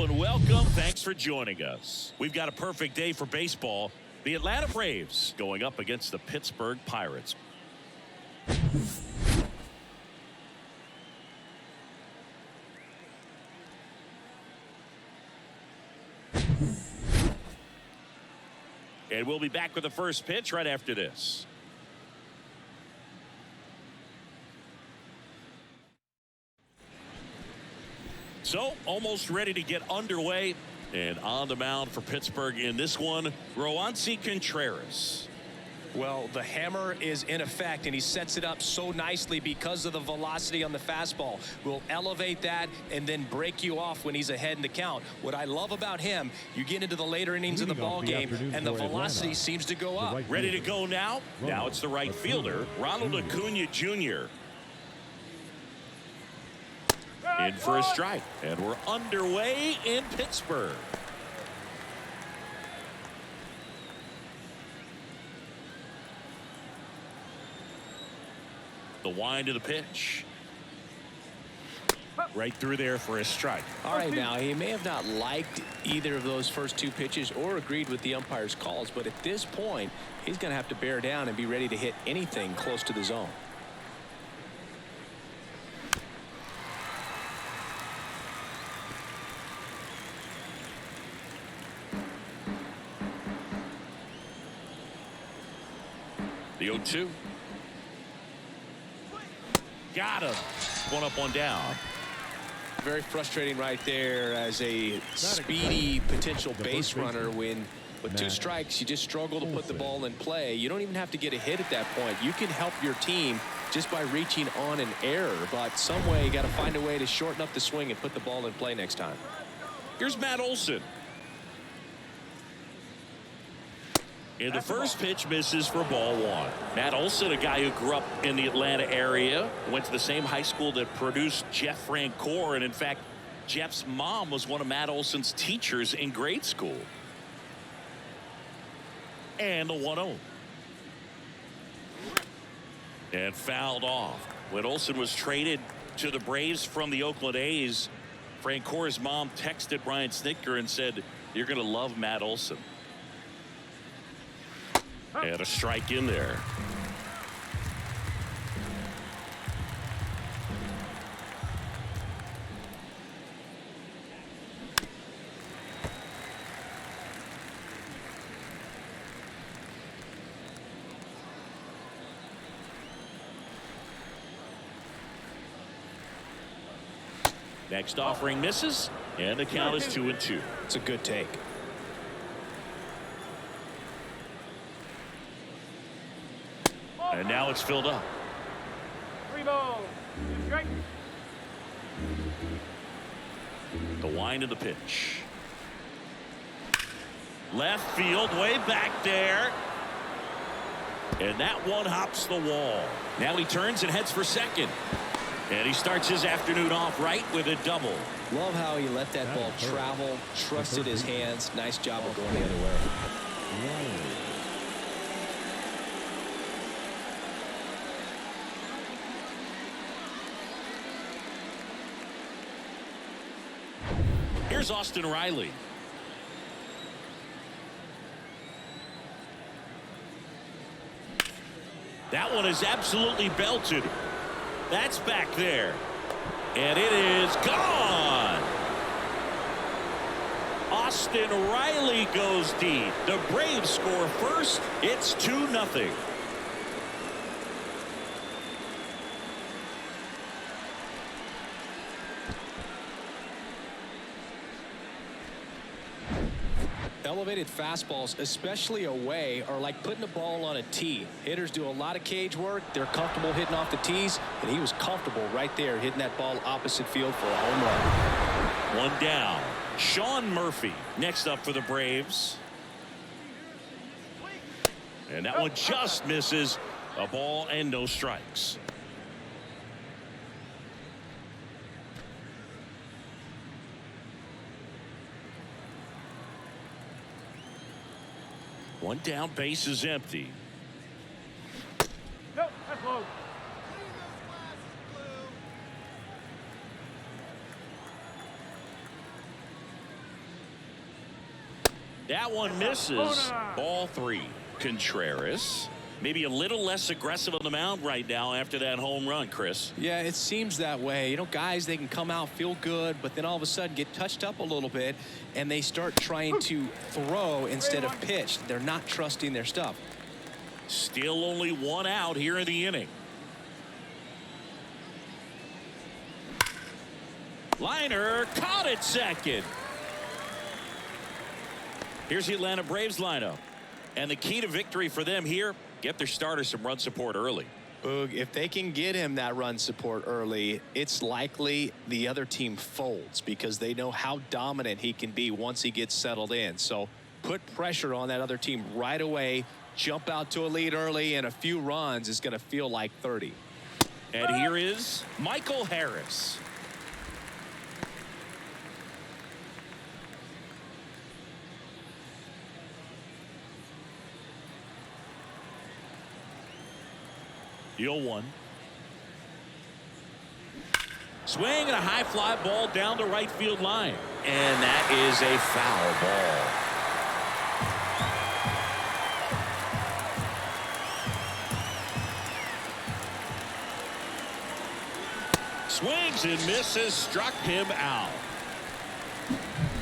Hello and welcome. Thanks for joining us. We've got a perfect day for baseball. The Atlanta Braves going up against the Pittsburg Pirates. And we'll be back with the first pitch right after this. So, almost ready to get underway. And on the mound for Pittsburgh in this one, Roansy Contreras. Well, the hammer is in effect, and he sets it up so nicely because of the velocity on the fastball. Will elevate that and then break you off when he's ahead in the count. What I love about him, you get into the later innings of the ball game, and the velocity seems to go up. Ready to go now? Now it's the right fielder, Ronald Acuna Jr. In for a strike, and we're underway in Pittsburgh. The wind of the pitch. Right through there for a strike. All right, now, he may have not liked either of those first two pitches or agreed with the umpire's calls, but at this point, he's going to have to bear down and be ready to hit anything close to the zone. The 0-2. Got him. One up, one down. Very frustrating right there as a speedy potential base runner when with two strikes you just struggle to put the ball in play. You don't even have to get a hit at that point. You can help your team just by reaching on an error, but some way you got to find a way to shorten up the swing and put the ball in play next time. Here's Matt Olson. And the first pitch misses for ball one. Matt Olson, a guy who grew up in the Atlanta area, went to the same high school that produced Jeff Francoeur, and in fact, Jeff's mom was one of Matt Olson's teachers in grade school. And the 1-0. And fouled off. When Olson was traded to the Braves from the Oakland A's, Francoeur's mom texted Brian Snitker and said, "You're going to love Matt Olson." And a strike in there. Next offering misses, and the count is 2-2. It's a good take. And now it's filled up. 3 balls, 2 strikes. The wind of the pitch. Left field, way back there. And that one hops the wall. Now he turns and heads for second. And he starts his afternoon off right with a double. Love how he let that ball travel, trusted his hands. Nice job of going the other way. Here's Austin Riley. That one is absolutely belted. That's back there. And it is gone. Austin Riley goes deep. The Braves score first. It's 2-0. Elevated fastballs, especially away, are like putting the ball on a tee. Hitters do a lot of cage work. They're comfortable hitting off the tees, and he was comfortable right there hitting that ball opposite field for a home run. One down. Sean Murphy next up for the Braves. And that one just misses. A ball and no strikes. One down, base is empty. Nope, that's low. That one misses. Ball 3. Contreras. Maybe a little less aggressive on the mound right now after that home run, Chris. Yeah, it seems that way. You know, guys, they can come out, feel good, but then all of a sudden get touched up a little bit, and they start trying to throw instead of pitch. They're not trusting their stuff. Still only 1 out here in the inning. Liner caught at second. Here's the Atlanta Braves lineup. And the key to victory for them here, get their starter some run support early. Boog, if they can get him that run support early, it's likely the other team folds because they know how dominant he can be once he gets settled in. So put pressure on that other team right away, jump out to a lead early, and a few runs is going to feel like 30. And here is Michael Harris. The 0-1. Swing and a high fly ball down the right field line. And that is a foul ball. Swings and misses, struck him out.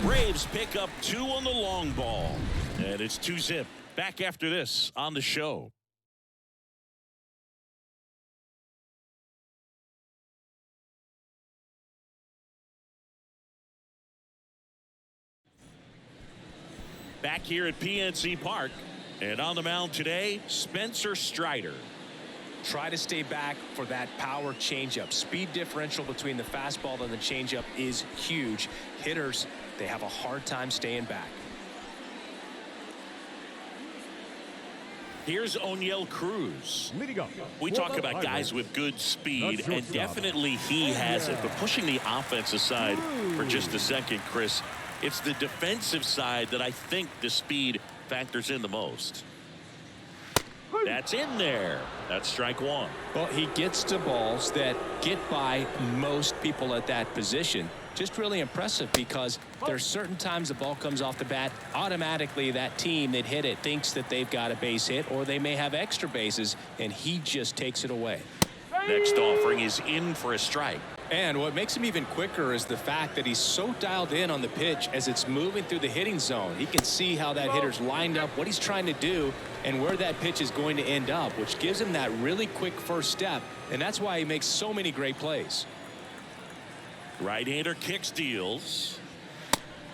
Braves pick up 2 on the long ball. And it's 2-zip. Back after this on the show. Back here at PNC Park, and on the mound today, Spencer Strider. Try to stay back for that power changeup. Speed differential between the fastball and the changeup is huge. Hitters, they have a hard time staying back. Here's O'Neill Cruz. We talk about guys with good speed, and definitely he has it. But pushing the offense aside for just a second, Chris, it's the defensive side that I think the speed factors in the most. That's in there. That's strike 1. Well, he gets to balls that get by most people at that position. Just really impressive because there's certain times the ball comes off the bat, automatically that team that hit it thinks that they've got a base hit, or they may have extra bases, and he just takes it away. Next offering is in for a strike. And what makes him even quicker is the fact that he's so dialed in on the pitch as it's moving through the hitting zone. He can see how that hitter's lined up, what he's trying to do, and where that pitch is going to end up, which gives him that really quick first step, and that's why he makes so many great plays. Right-hander kicks, deals,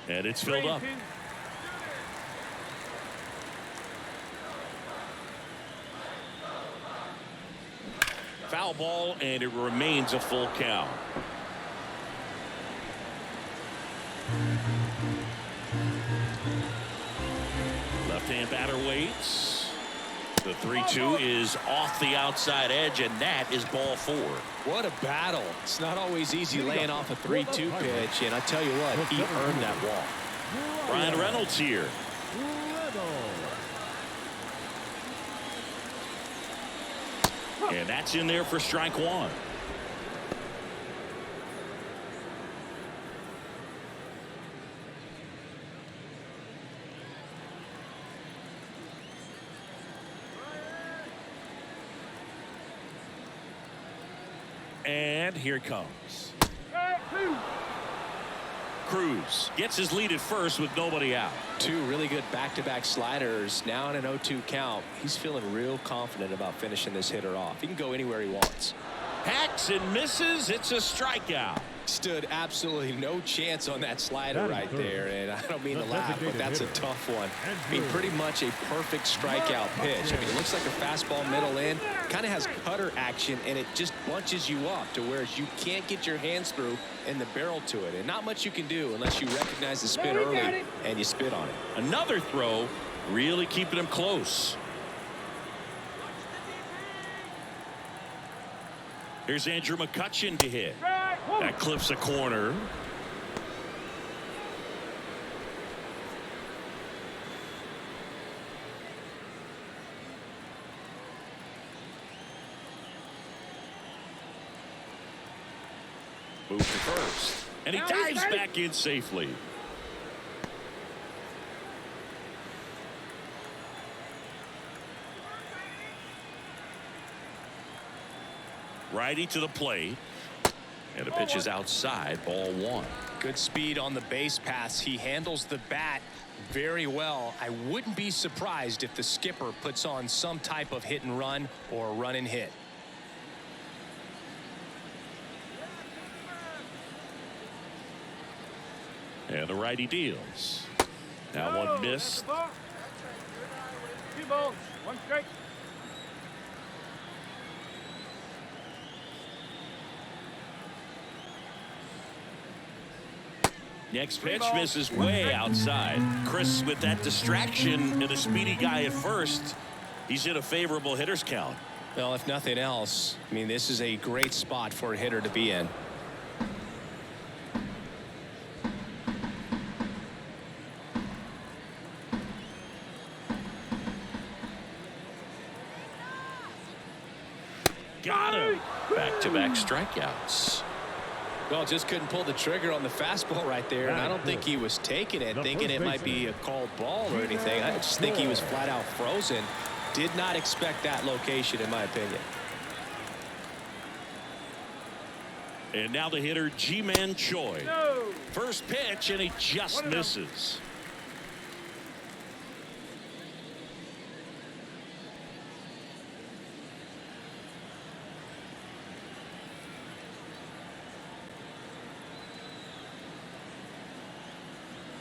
and it's filled up. Foul ball, and it remains a full count. Left-hand batter waits. The 3-2 is off the outside edge, and that is ball 4. What a battle. It's not always easy laying off a 3-2 pitch, and I tell you what, he earned that walk. Brian Reynolds here. And that's in there for strike 1. And here it comes. Cruz gets his lead at first with nobody out. 2 really good back-to-back sliders. Now in an 0-2 count. He's feeling real confident about finishing this hitter off. He can go anywhere he wants. Hacks and misses. It's a strikeout. Stood absolutely no chance on that slider right there, and I don't mean to laugh, but that's a tough one. I mean, pretty much a perfect strikeout pitch. I mean, it looks like a fastball middle in, kind of has cutter action, and it just bunches you up to where you can't get your hands through and the barrel to it, and not much you can do unless you recognize the spin early and you spit on it. Another throw, really keeping him close. Here's Andrew McCutchen to hit. That clips a corner. Move to first. And he dives back in safely. Righty to the plate. And the pitch is outside, ball one. Good speed on the base pass. He handles the bat very well. I wouldn't be surprised if the skipper puts on some type of hit and run or run and hit. And the righty deals. That one missed. 2 balls, 1 strike. Next pitch misses way outside. Chris, with that distraction and a speedy guy at first, he's in a favorable hitter's count. Well, if nothing else, I mean, this is a great spot for a hitter to be in. Got him. Back-to-back strikeouts. Well, just couldn't pull the trigger on the fastball right there, and I don't think he was taking it, thinking it might be a called ball or anything. I just think he was flat out frozen. Did not expect that location, in my opinion. And now the hitter, G-Man Choi. No. First pitch, and he just misses.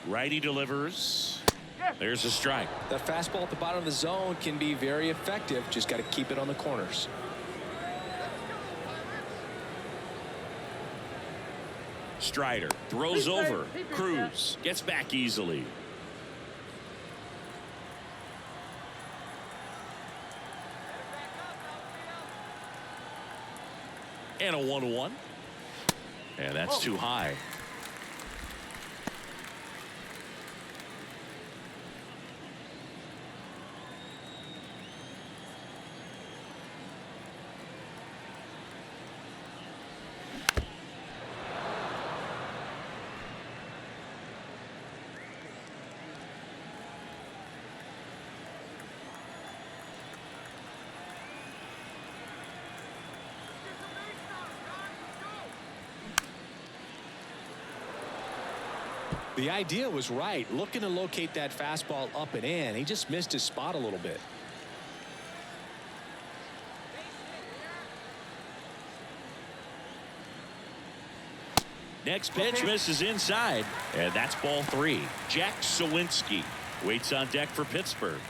Righty delivers. There's a strike. The fastball at the bottom of the zone can be very effective. Just got to keep it on the corners. Strider throws over. Cruz gets back easily. And a 1-1. And that's too high. The idea was right, looking to locate that fastball up and in. He just missed his spot a little bit. Next pitch misses inside, and that's ball 3. Jack Sawinski waits on deck for Pittsburgh.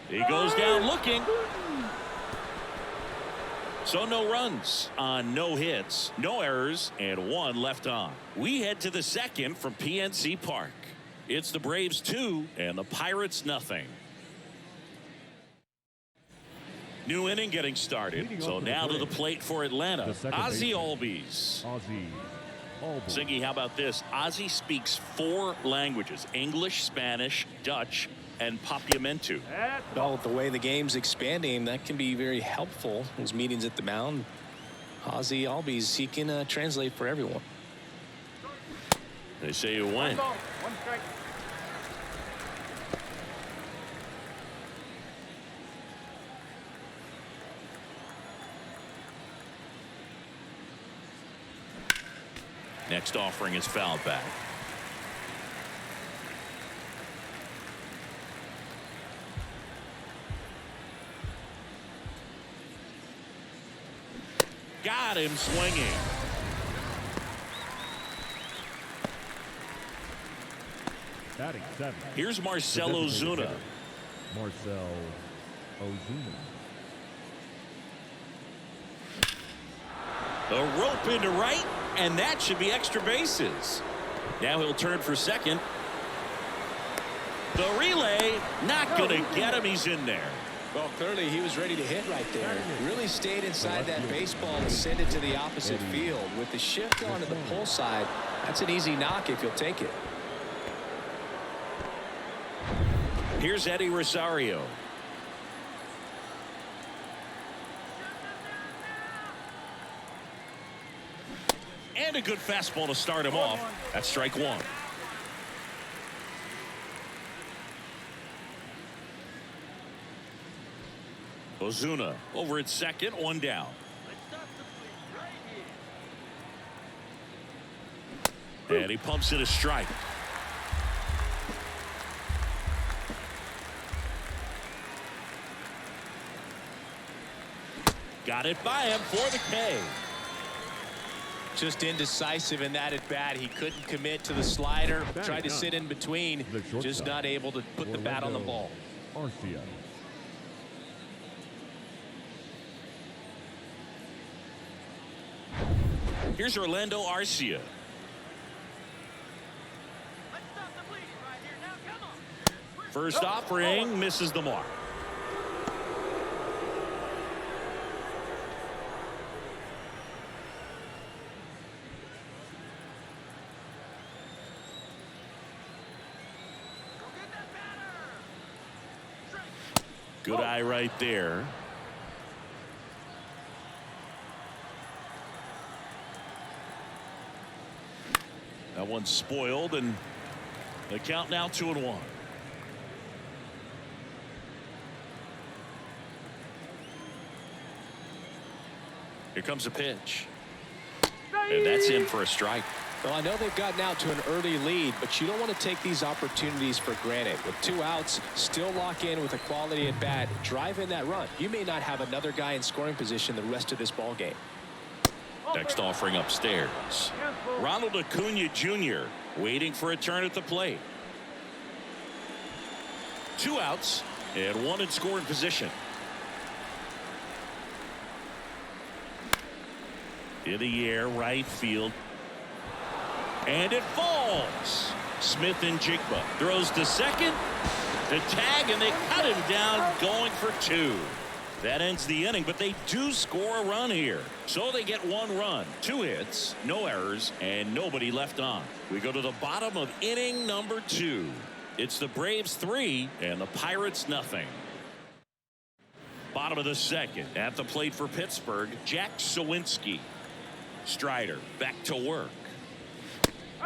He goes down looking. So no runs on no hits, no errors, and 1 left on. We head to the second from PNC Park. It's the Braves 2 and the Pirates nothing. New inning getting started. So now to the plate for Atlanta. Ozzie Albies. Zingy, how about this? Ozzie speaks 4 languages: English, Spanish, Dutch, and Papiamentu. Well, with the way the game's expanding, that can be very helpful. Those meetings at the mound. Ozzie Albies, he can translate for everyone. They say you win. 1 strike. Next offering is fouled back. Got him swinging. Batting 7. Here's Marcell Ozuna. Marcell Ozuna. A rope into right, and that should be extra bases. Now he'll turn for second. The relay, not going to get him. He's in there. Well, clearly he was ready to hit right there. Really stayed inside that baseball and send it to the opposite field. With the shift onto the pull side, that's an easy knock if you'll take it. Here's Eddie Rosario. And a good fastball to start him off. That's strike one. Ozuna over at second, one down. And he pumps it a strike. Got it by him for the K. Just indecisive in that at bat. He couldn't commit to the slider. Tried to sit in between. Just not able to put the bat on the ball. Arcia. Here's Orlando Arcia. First offering misses the mark. Good eye right there. That one's spoiled, and the count now 2-1. Here comes a pitch. And that's in for a strike. Well, I know they've gotten out to an early lead, but you don't want to take these opportunities for granted. With 2 outs, still lock in with a quality at bat, drive in that run. You may not have another guy in scoring position the rest of this ball game. Next offering upstairs. Ronald Acuna Jr. waiting for a turn at the plate. 2 outs and 1 in scoring position. In the air, right field. And it falls. Smith and Jigba throws to second. The tag, and they cut him down going for 2. That ends the inning, but they do score a run here. So they get 1 run, 2 hits, no errors, and nobody left on. We go to the bottom of inning number 2. It's the Braves 3 and the Pirates nothing. Bottom of the second. At the plate for Pittsburgh, Jack Sawinski. Strider back to work.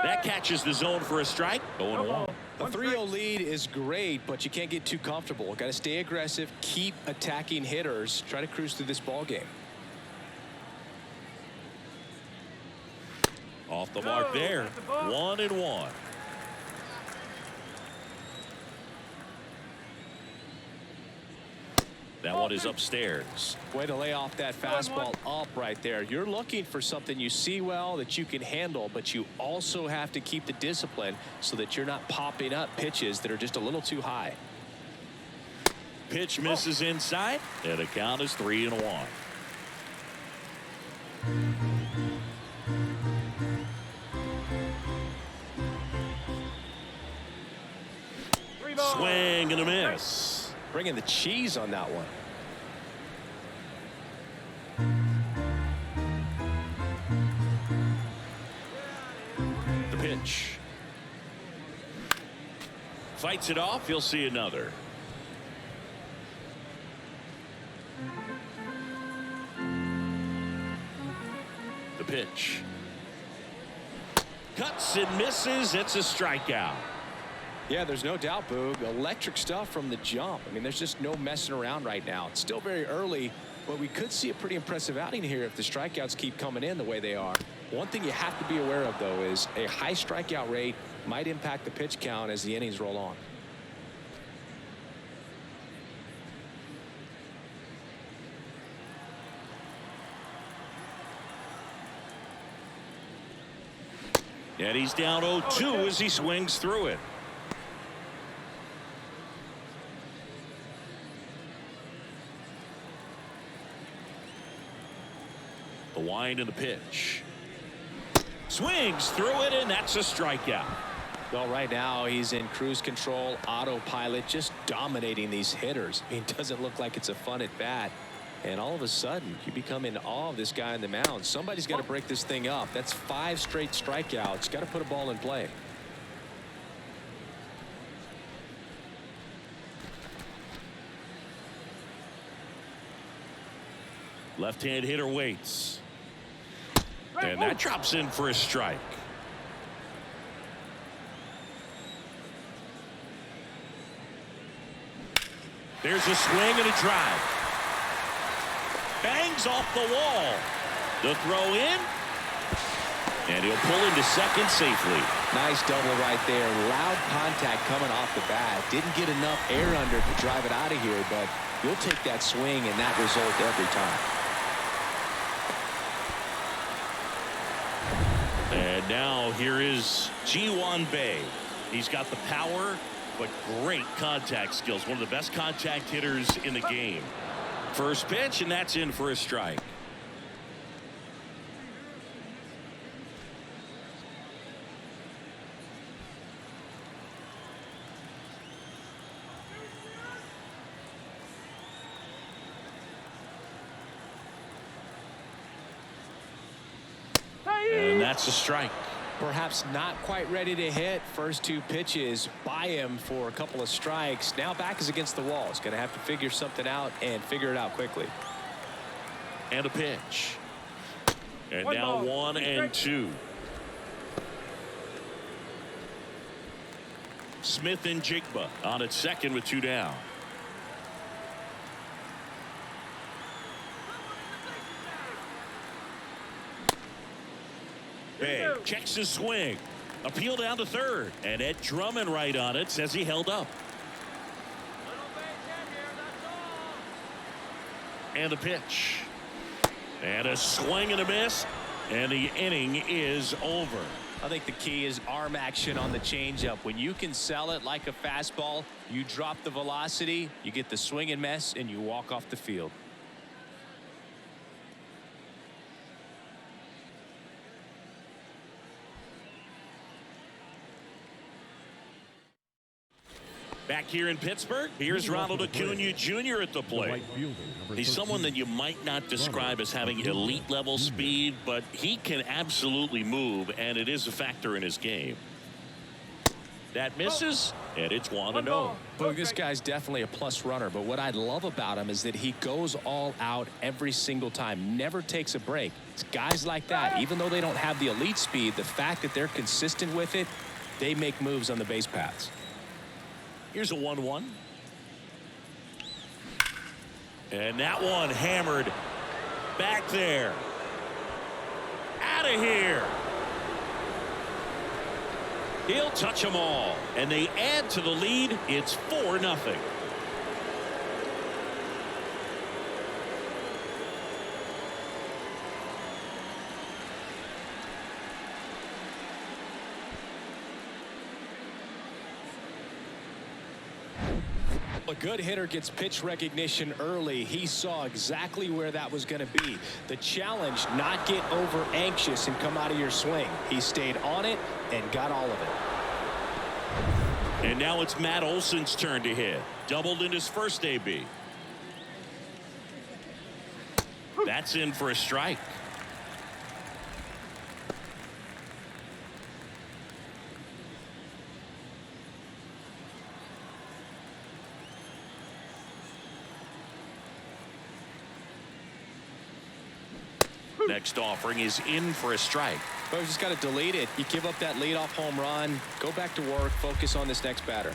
That catches the zone for a strike. 0-1. The 3-0 lead is great, but you can't get too comfortable. Got to stay aggressive, keep attacking hitters, try to cruise through this ball game. Off the mark there. 1-1. That one is upstairs. Way to lay off that fastball up right there. You're looking for something you see well that you can handle, but you also have to keep the discipline so that you're not popping up pitches that are just a little too high. Pitch misses inside, and the count is 3-1. Swing and a miss. Bringing the cheese on that one. The pitch. Fights it off. You'll see another. The pitch. Cuts and misses. It's a strikeout. Yeah, there's no doubt, Boog. Electric stuff from the jump. I mean, there's just no messing around right now. It's still very early, but we could see a pretty impressive outing here if the strikeouts keep coming in the way they are. One thing you have to be aware of, though, is a high strikeout rate might impact the pitch count as the innings roll on. And he's down 0-2 as he swings through it. The wind and the pitch. Swings through it, and that's a strikeout. Well, right now he's in cruise control, autopilot, just dominating these hitters. I mean, it doesn't look like it's a fun at bat. And all of a sudden, you become in awe of this guy on the mound. Somebody's got to break this thing up. That's 5 straight strikeouts. Got to put a ball in play. Left-hand hitter waits. And that drops in for a strike. There's a swing and a drive. Bangs off the wall. The throw in. And he'll pull into second safely. Nice double right there. Loud contact coming off the bat. Didn't get enough air under to drive it out of here, but you'll take that swing and that result every time. And now here is Ji-Hwan Bae. He's got the power, but great contact skills. One of the best contact hitters in the game. First pitch, and that's in for a strike. And that's a strike. Perhaps not quite ready to hit. First two pitches by him for a couple of strikes. Now back is against the wall. He's going to have to figure something out and figure it out quickly. And a pitch. And now 1-2. Smith and Jigba on at second with 2 down. Bae checks his swing. Appeal down to third. And Ed Drummond right on it says he held up. And a pitch. And a swing and a miss. And the inning is over. I think the key is arm action on the changeup. When you can sell it like a fastball, you drop the velocity, you get the swing and miss, and you walk off the field. Back here in Pittsburgh, here's Ronald Acuna Jr. at the plate. He's someone that you might not describe as having elite level speed, but he can absolutely move, and it is a factor in his game. That misses, and it's 1-0. Look, this guy's definitely a plus runner, but what I love about him is that he goes all out every single time, never takes a break. It's guys like that, even though they don't have the elite speed, the fact that they're consistent with it, they make moves on the base paths. Here's a 1-1. And that one hammered back there. Out of here. He'll touch them all. And they add to the lead. It's 4-0. A good hitter gets pitch recognition early. He saw exactly where that was going to be. The challenge, not get over anxious and come out of your swing. He stayed on it and got all of it. And now it's Matt Olson's turn to hit. Doubled in his first AB. That's in for a strike. Next offering is in for a strike. But we just got to delete it. You give up that leadoff home run, go back to work, focus on this next batter.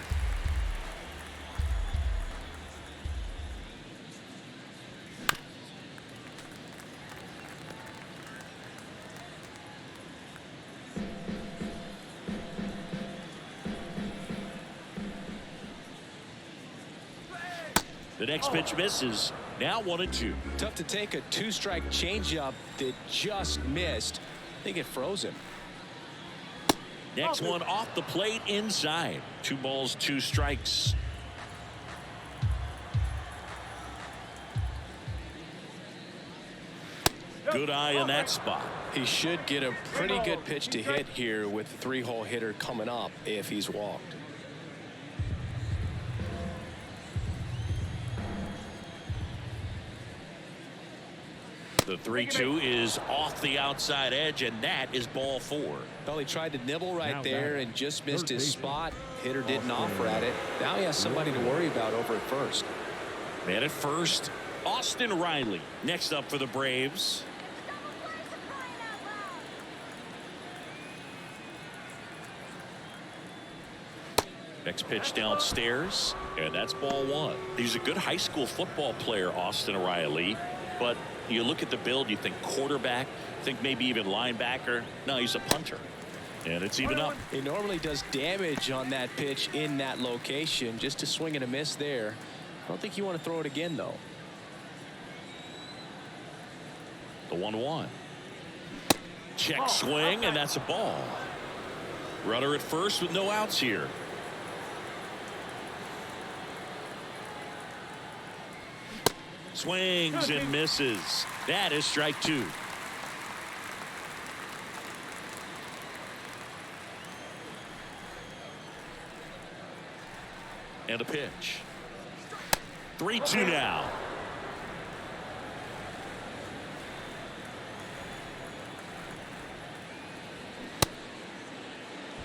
The next pitch misses. Now 1-2. Tough to take a two-strike changeup that just missed. I think it froze him. Next one off the plate inside. 2 balls, 2 strikes. Good eye in that spot. He should get a pretty good pitch to hit here with the 3-hole hitter coming up if he's walked. The 3-2 is off the outside edge, and that is ball 4. Well, he tried to nibble right there and just missed his spot. Hitter didn't offer at it. Now he has somebody to worry about over at first. Man at first, Austin Riley. Next up for the Braves. Next pitch downstairs, and that's ball one. He's a good high school football player, Austin Riley, but you look at the build, you think quarterback, think maybe even linebacker. No, he's a punter. And it's even up. He normally does damage on that pitch in that location. Just a swing and a miss there. I don't think you want to throw it again, though. The 1-1. Check swing, and that's a ball. Runner at first with no outs here. Swings and misses. That is strike two. And a pitch. 3-2 now.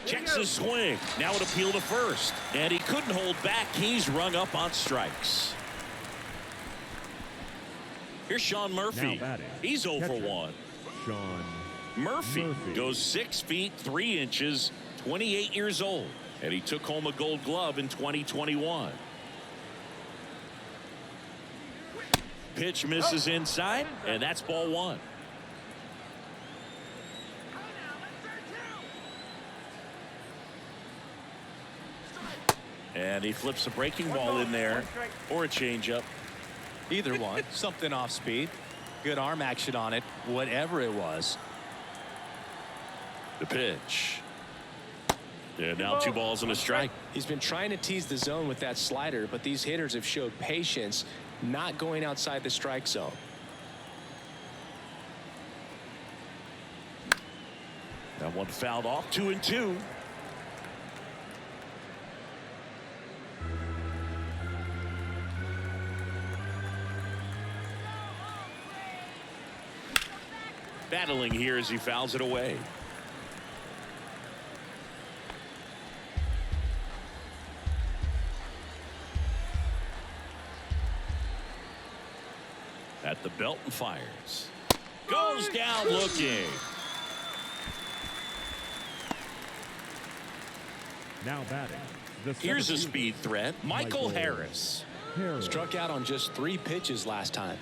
Checks his swing. Now an appeal to first. And he couldn't hold back. He's rung up on strikes. Here's Sean Murphy. He's 0 for 1. Sean Murphy goes 6 feet 3 inches, 28 years old. And he took home a gold glove in 2021. Pitch misses inside, and that's ball one. And he flips a breaking ball in there, or a changeup. Either one. Something off speed. Good arm action on it, whatever it was. The pitch. And now 2 balls and a strike. He's been trying to tease the zone with that slider, but these hitters have showed patience, not going outside the strike zone. That one fouled off. 2-2. Battling here as he fouls it away. At the belt and fires. Goes down looking. Now batting. Here's a speed threat. Michael Harris. Struck out on just 3 pitches last time.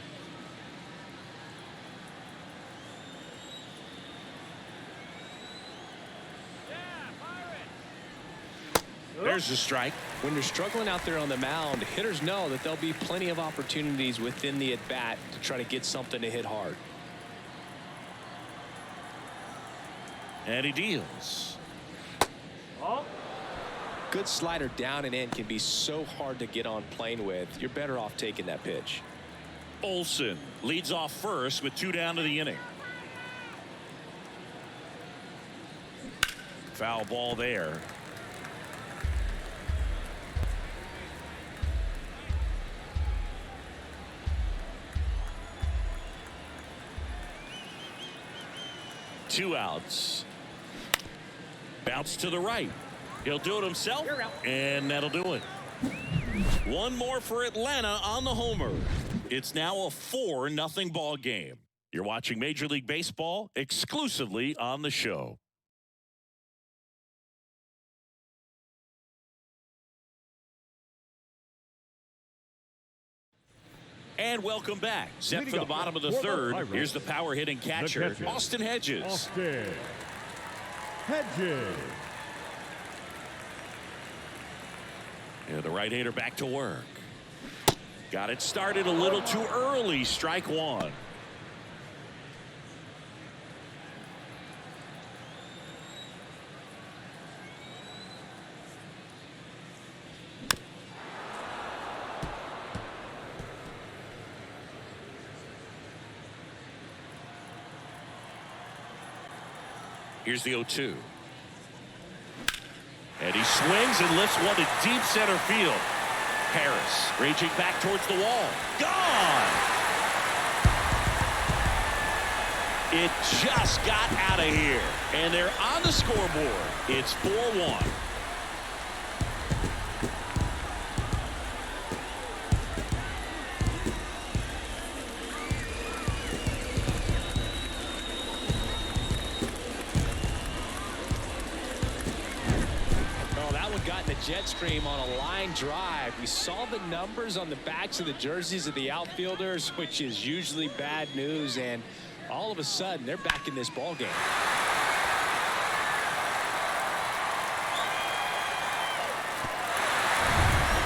There's a strike. When you're struggling out there on the mound, hitters know that there'll be plenty of opportunities within the at-bat to try to get something to hit hard. And he deals. Good slider down and in can be so hard to get on plane with. You're better off taking that pitch. Olsen leads off first with 2 down to the inning. Foul ball there. Two outs. Bounce to the right. He'll do it himself, and that'll do it. One more for Atlanta on the homer. It's now a 4-0 ball game. You're watching Major League Baseball exclusively on the show. And welcome back. Set for the bottom of the third. Here's the power hitting catcher, Austin Hedges. Austin Hedges. And the right-hander back to work. Got it started a little too early. Strike one. Here's the 0-2. And he swings and lifts one to deep center field. Harris reaching back towards the wall. Gone! It just got out of here. And they're on the scoreboard. It's 4-1. the jet stream on a line drive. We saw the numbers on the backs of the jerseys of the outfielders, which is usually bad news, and all of a sudden they're back in this ball game.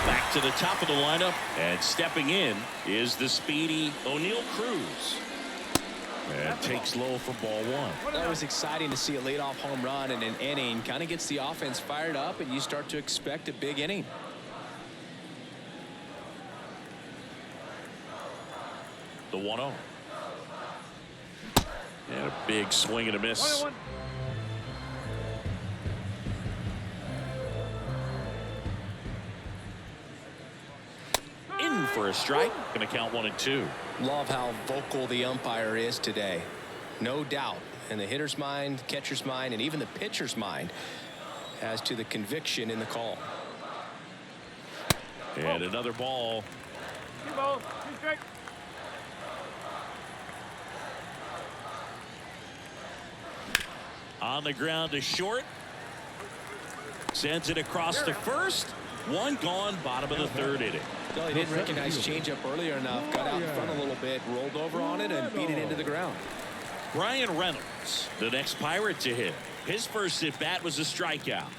Back to the top of the lineup, and stepping in is the speedy O'Neal Cruz. And takes low for ball one. That was exciting to see a leadoff home run in an inning. Kind of gets the offense fired up, and you start to expect a big inning. The 1-0. And a big swing and a miss. 1-1. In for a strike. Going to count 1-2. Love how vocal the umpire is today. No doubt in the hitter's mind, catcher's mind, and even the pitcher's mind as to the conviction in the call. And another ball. 2 balls, 2 strikes. On the ground to short. Sends it across to first. One gone, bottom of the third inning. Well, he didn't recognize changeup earlier enough. Got out in front a little bit, rolled over on it, and beat it into the ground. Brian Reynolds, the next Pirate to hit. His first at bat was a strikeout.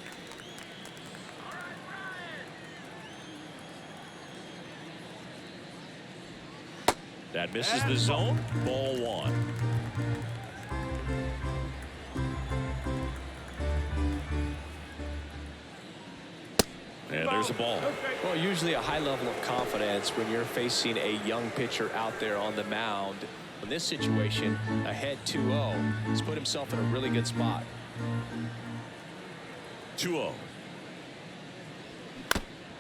That misses the zone. Ball one. And there's a ball. Well, usually a high level of confidence when you're facing a young pitcher out there on the mound. In this situation, ahead 2-0, he's put himself in a really good spot. 2-0.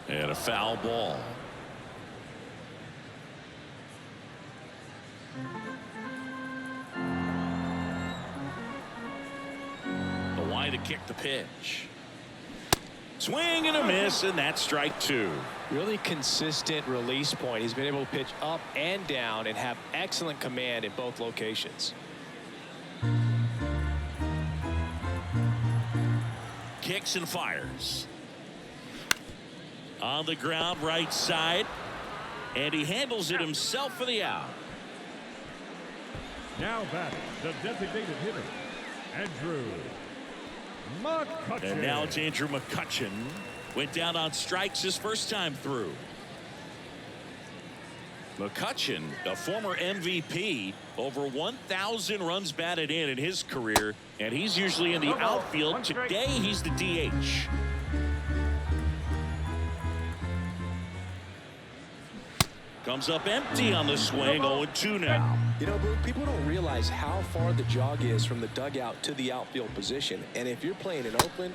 And a foul ball. The line to kick the pitch. Swing and a miss, and that's strike two. Really consistent release point. He's been able to pitch up and down and have excellent command in both locations. Kicks and fires. On the ground, right side. And he handles it himself for the out. Now batting, the designated hitter, Andrew McCutchen. And now it's Andrew McCutchen. Went down on strikes his first time through. McCutchen, a former MVP, over 1,000 runs batted in his career, and he's usually in the outfield. Today he's the DH. Comes up empty on the swing. 0-2 now. You know, Boo, people don't realize how far the jog is from the dugout to the outfield position. And if you're playing in Oakland,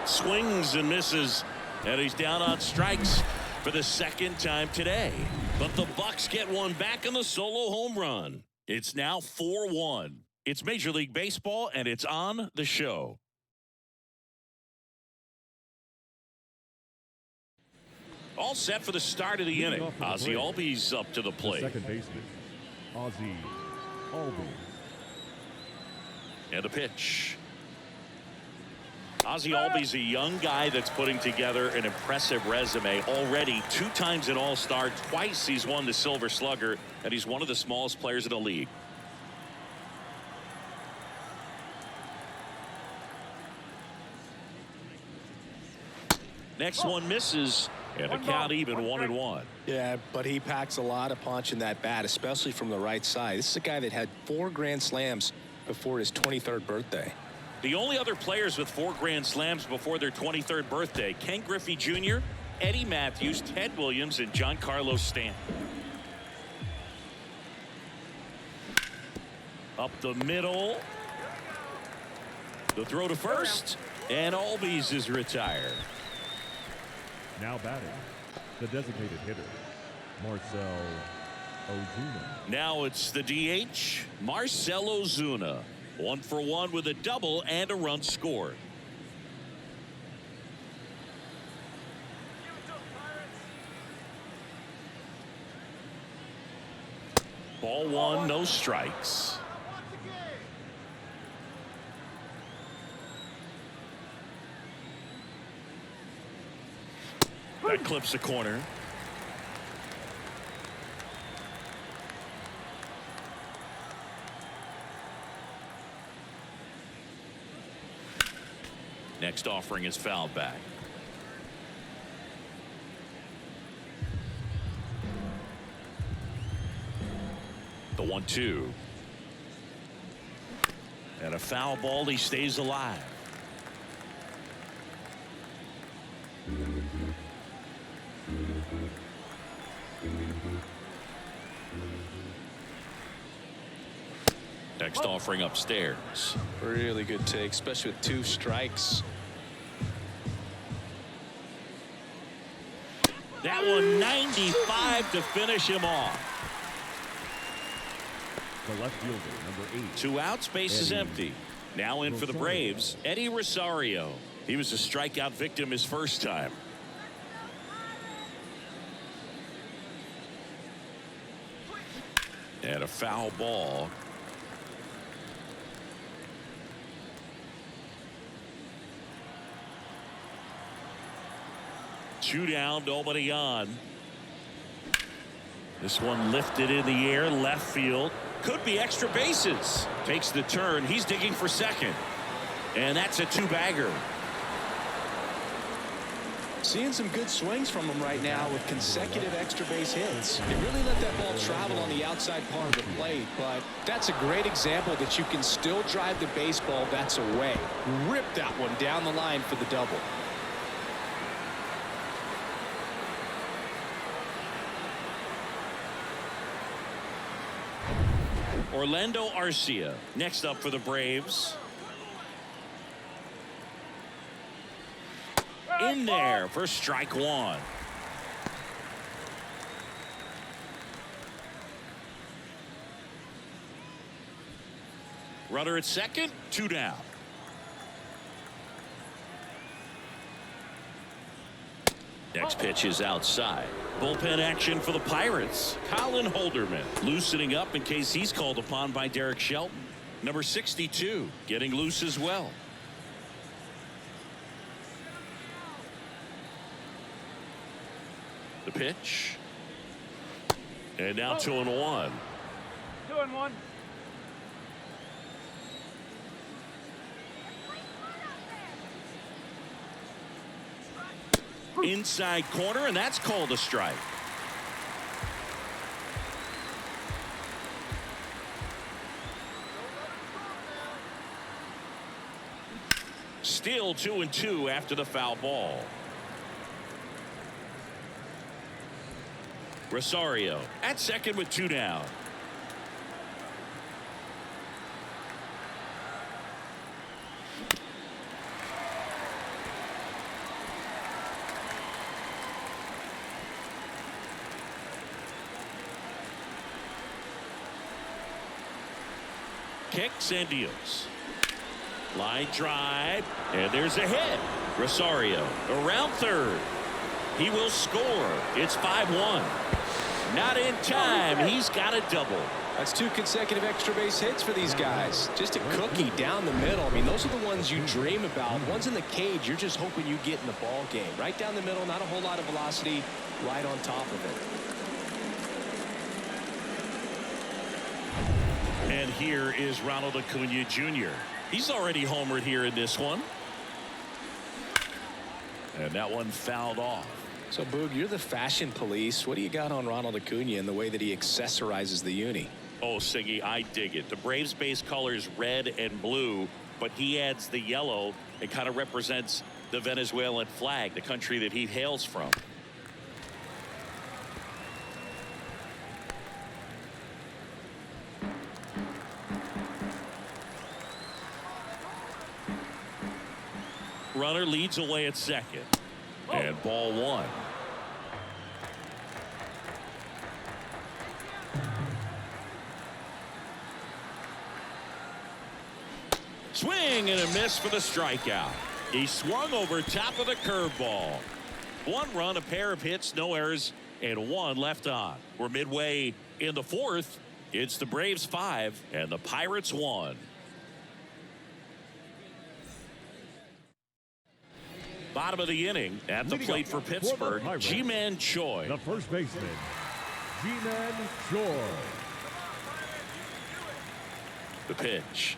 Swings and misses, and he's down on strikes for the second time today. But the Bucks get one back on the solo home run. It's now 4-1. It's Major League Baseball, and it's on the show. All set for the start of the inning. Ozzie Albies up to the plate. Second baseman, Ozzie Albies. And a pitch. Ozzie Albies, a young guy that's putting together an impressive resume already. 2 times an All-Star, twice he's won the Silver Slugger, and he's one of the smallest players in the league. Next one misses, and the count even 1-1. yeah, but he packs a lot of punch in that bat, especially from the right side. This is a guy that had 4 grand slams before his 23rd birthday. The only other players with 4 grand slams before their 23rd birthday, Ken Griffey Jr., Eddie Matthews, Ted Williams, and Giancarlo Stanton. Up the middle. The throw to first, and Albies is retired. Now batting, the designated hitter, Marcell Ozuna. Now it's the DH, Marcell Ozuna. 1 for 1 with a double and a run scored. Ball 1, no strikes. That clips the corner. Next offering is fouled back. The 1-2. And a foul ball. He stays alive. Next offering upstairs. Really good take, especially with 2 strikes. That one 95 to finish him off. The left fielder, number 8. 2 outs, base is empty. Now in for the Braves, Eddie Rosario. He was a strikeout victim his first time. And a foul ball. Two down, nobody on. This one lifted in the air, left field. Could be extra bases. Takes the turn. He's digging for second. And that's a 2-bagger. Seeing some good swings from him right now with consecutive extra base hits. They really let that ball travel on the outside part of the plate, but that's a great example that you can still drive the baseball that's away. Rip that one down the line for the double. Orlando Arcia next up for the Braves. In there for strike 1. Runner at second, 2 down. Next pitch is outside. Bullpen action for the Pirates. Colin Holderman loosening up in case he's called upon by Derek Shelton. Number 62 getting loose as well. The pitch. And now 2-1. 2-1. Inside corner, and that's called a strike. Still 2-2 after the foul ball. Rosario at second with 2 down. Kicks and deals. Line drive, and there's a hit. Rosario around third. He will score. It's 5-1. Not in time. He's got a double. That's 2 consecutive extra base hits for these guys. Just a cookie down the middle. I mean, those are the ones you dream about. Ones in the cage, you're just hoping you get in the ball game. Right down the middle, not a whole lot of velocity, right on top of it. And here is Ronald Acuna Jr. He's already homered here in this one. And that one fouled off. So, Boog, you're the fashion police. What do you got on Ronald Acuna and the way that he accessorizes the uni? Oh, Siggy, I dig it. The Braves base colors red and blue, but he adds the yellow. It kind of represents the Venezuelan flag, the country that he hails from. Runner leads away at second. And ball 1. Swing and a miss for the strikeout. He swung over top of the curveball. 1 run, a pair of hits, no errors, and 1 left on. We're midway in the 4th. It's the Braves 5 and the Pirates 1. Bottom of the inning at the plate for Pittsburgh, Ji-Man Choi. The first baseman, Ji-Man Choi. The pitch.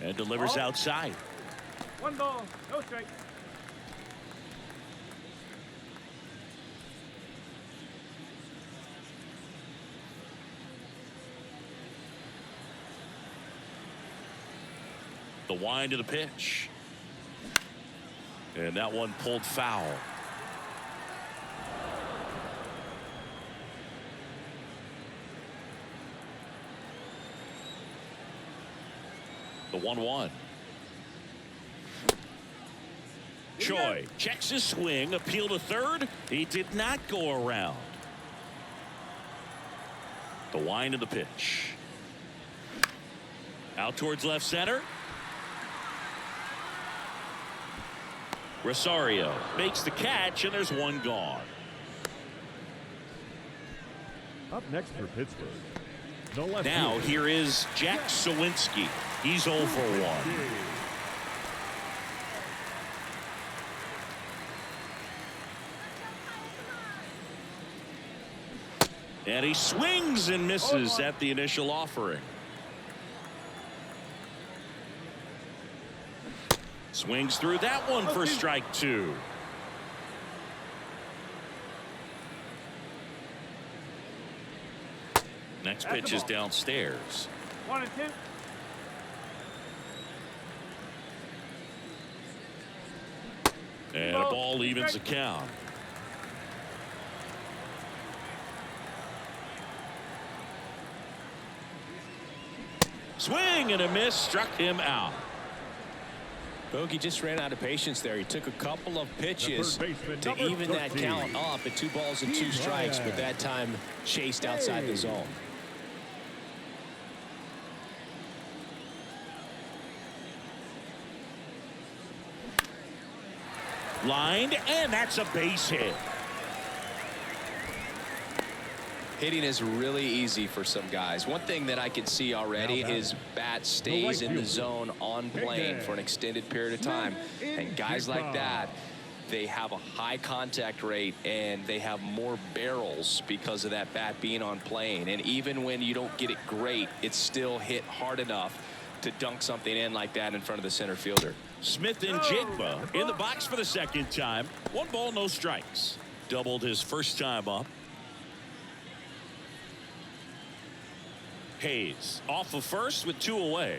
And delivers outside. 1 ball, no strike. The wind of the pitch. And that one pulled foul. The 1-1. Choi checks his swing, appeal to third. He did not go around. The wind of the pitch. Out towards left center. Rosario makes the catch, and there's one gone. Up next for Pittsburgh, the left Now fielder, here is Jack Sawinski. He's 0 for 1. And he swings and misses at the initial offering. Swings through that one for strike 2. Next pitch is downstairs. 1-2. And a ball evens the count. Swing and a miss, struck him out. Bogey just ran out of patience there. He took a couple of pitches to even that 13. count up at 2 balls and 2 strikes, but that time chased outside the zone. Lined, and that's a base hit. Hitting is really easy for some guys. One thing that I can see already, his bat stays in the zone on plane for an extended period of time. And guys like that, they have a high contact rate and they have more barrels because of that bat being on plane. And even when you don't get it great, it's still hit hard enough to dunk something in like that in front of the center fielder. Smith and Jigba in the box for the second time. 1 ball, no strikes. Doubled his first time up. Hayes off of first with 2 away.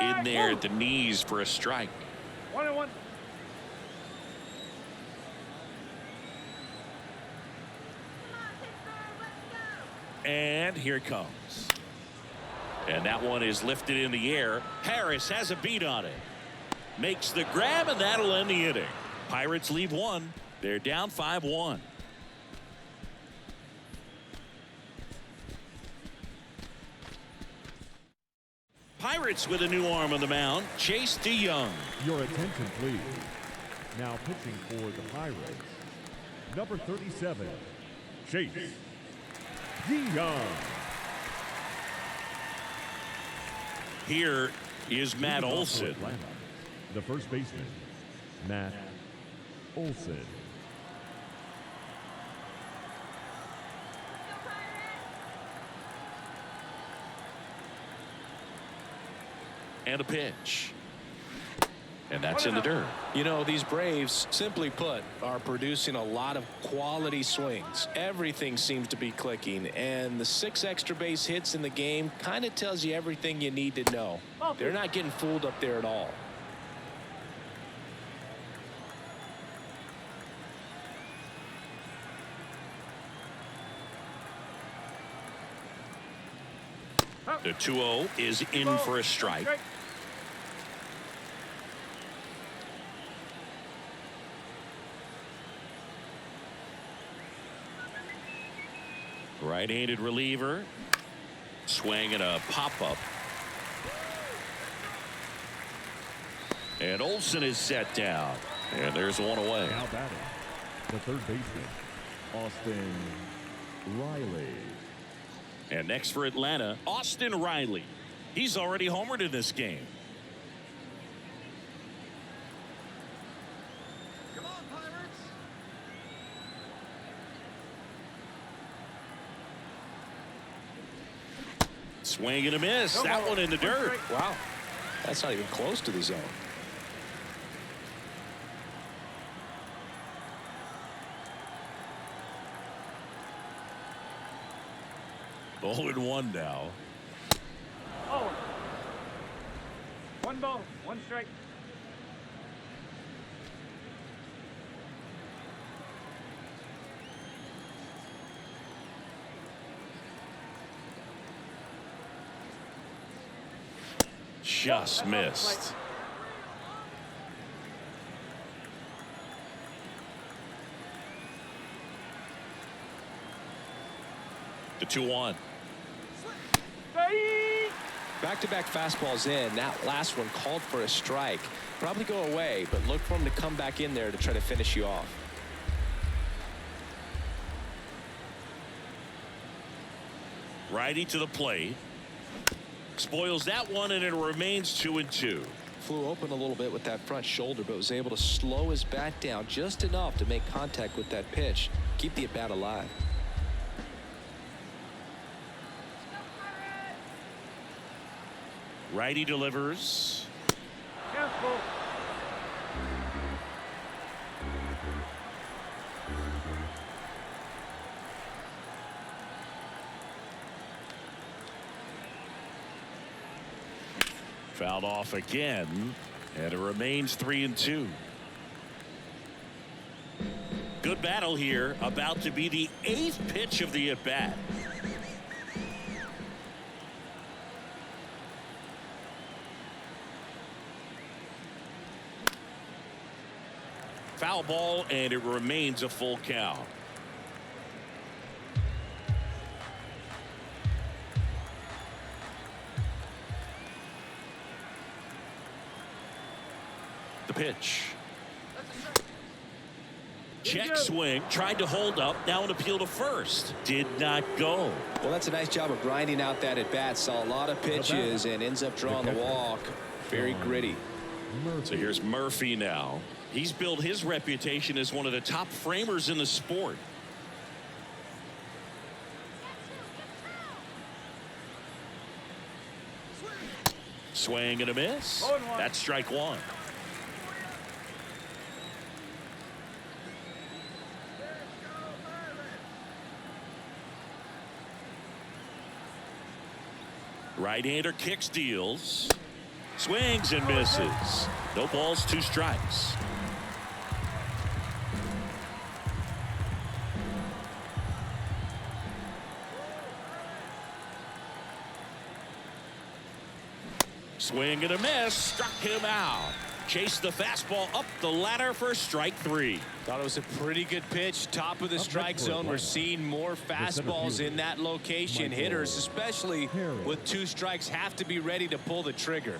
In there at the knees for a strike. 1-1. And here it comes. And that one is lifted in the air. Harris has a beat on it. Makes the grab, and that'll end the inning. Pirates leave 1. They're down 5-1. Pirates with a new arm on the mound, Chase DeYoung. Your attention, please. Now pitching for the Pirates, number 37, Chase DeYoung. Here is Matt Leading off for Olson. Atlanta, the first baseman, Matt Olson. And a pitch. And that's in the dirt. You know, these Braves, simply put, are producing a lot of quality swings. Everything seems to be clicking, and the 6 extra base hits in the game kind of tells you everything you need to know. They're not getting fooled up there at all. The 2-0 is in for a strike. Right-handed reliever. Swing and a pop-up. And Olson is set down. And there's 1 away. Now batting, the third baseman, Austin Riley. And next for Atlanta, Austin Riley. He's already homered in this game. Come on, Pirates. Swing and a miss. That one in the dirt. Wow. That's not even close to the zone. Oh, and 1 now. Oh. 1 ball, 1 strike. Just missed. The 2-1. Back-to-back fastballs in. That last one called for a strike. Probably go away, but look for him to come back in there to try to finish you off. Righty to the plate. Spoils that one, and it remains 2-2. Flew open a little bit with that front shoulder, but was able to slow his bat down just enough to make contact with that pitch. Keep the at-bat alive. Righty delivers. Careful. Fouled off again, and it remains 3-2. Good battle here, about to be the 8th pitch of the at-bat. Foul ball, and it remains a full count. The pitch. Check swing, tried to hold up, now an appeal to first. Did not go. Well, that's a nice job of grinding out that at-bat. Saw a lot of pitches and ends up drawing the walk. Very gritty. So here's Murphy now. He's built his reputation as one of the top framers in the sport. Swing and a miss. That's strike 1. Right-hander kicks, deals. Swings and misses. No balls, 2 strikes. Swing and a miss. Struck him out. Chased the fastball up the ladder for strike 3. Thought it was a pretty good pitch. Top of the strike zone. We're seeing more fastballs in that location. Hitters, especially with 2 strikes, have to be ready to pull the trigger.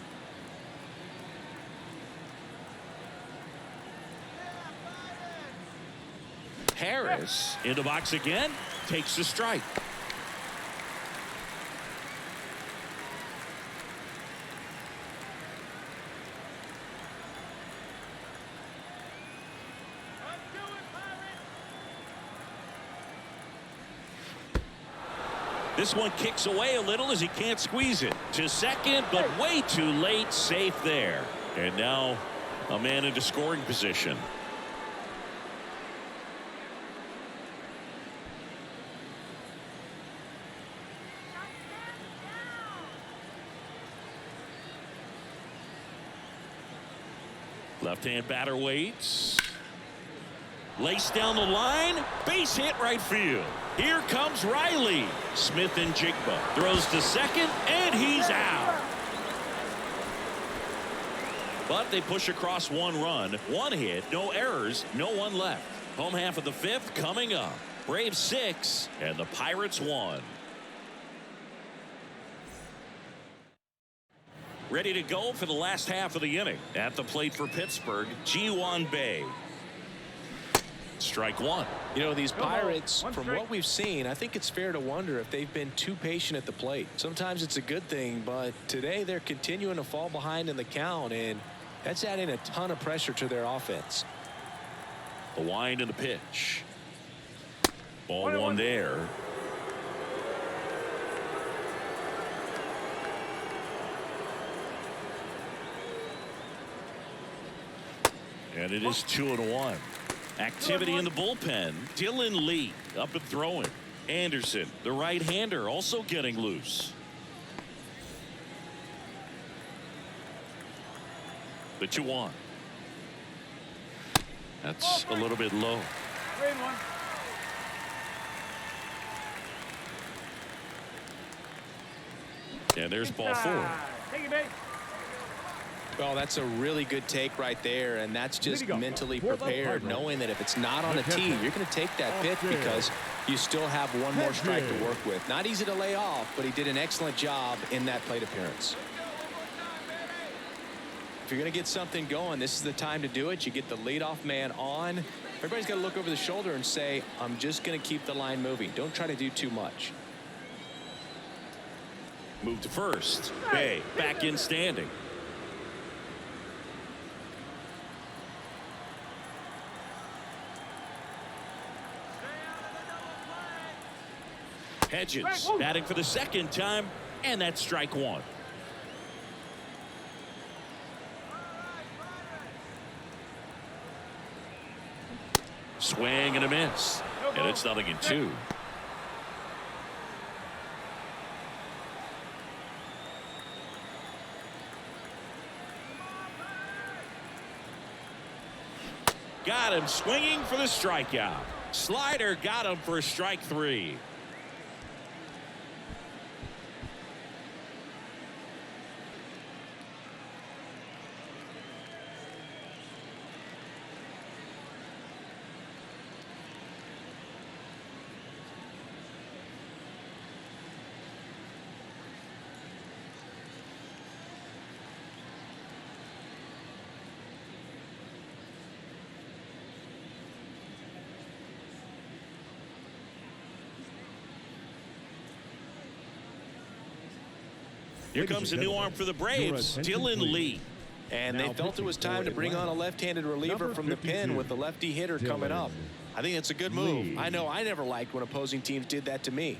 Harris in the box again. Takes the strike. This one kicks away a little as he can't squeeze it to second, but way too late. Safe there. And now a man into scoring position. Left-hand batter waits. Laced down the line. Base hit right field. Here comes Riley. Smith and Jigba throws to second, and he's out. But they push across 1 run, 1 hit, no errors, no one left. Home half of the 5th coming up. Braves 6 and the Pirates 1. Ready to go for the last half of the inning. At the plate for Pittsburgh, Ji-Hwan Bae. Strike one. You know, these Pirates, One from strike. what we've seen, I think it's fair to wonder if they've been too patient at the plate. Sometimes it's a good thing, but today they're continuing to fall behind in the count, and that's adding a ton of pressure to their offense. The wind and the pitch. Ball one there. And it is 2-1. Activity in the bullpen. Dylan Lee up and throwing. Anderson, the right-hander, also getting loose. The 2-1. That's a little bit low. 3-1. And there's ball four. Take it, babe. Well, that's a really good take right there, and that's just go. mentally For the prepared, Pirates. knowing that if it's not on a tee, you're going to take that pitch because you still have one more strike to work with. Not easy to lay off, but he did an excellent job in that plate appearance. If you're going to get something going, this is the time to do it. You get the leadoff man on. Everybody's got to look over the shoulder and say, I'm just going to keep the line moving. Don't try to do too much. Move to first. Bay back in standing. Hedges batting for the second time, and that's strike one. Swing and a miss, and it's 0-2. Got him swinging for the strikeout. Slider got him for strike three. Here comes a new arm for the Braves, Dylan Lee. And they felt it was time to bring on a left-handed reliever from the pen with the lefty hitter coming up. I think it's a good move. I know I never liked when opposing teams did that to me.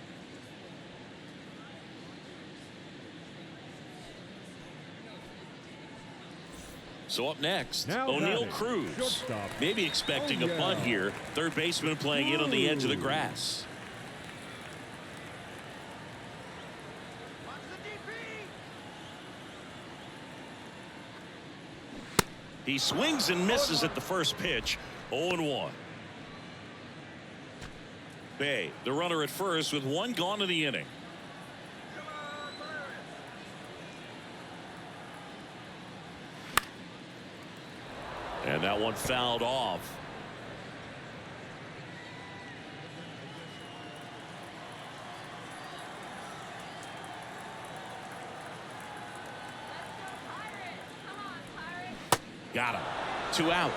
So up next, Now O'Neal batting, Cruz. shortstop. Maybe expecting a bunt here. Third baseman playing in on the edge of the grass. He swings and misses at the first pitch. 0-1. Bay, the runner at first with one gone in the inning. And that one fouled off. Got him. 2 out.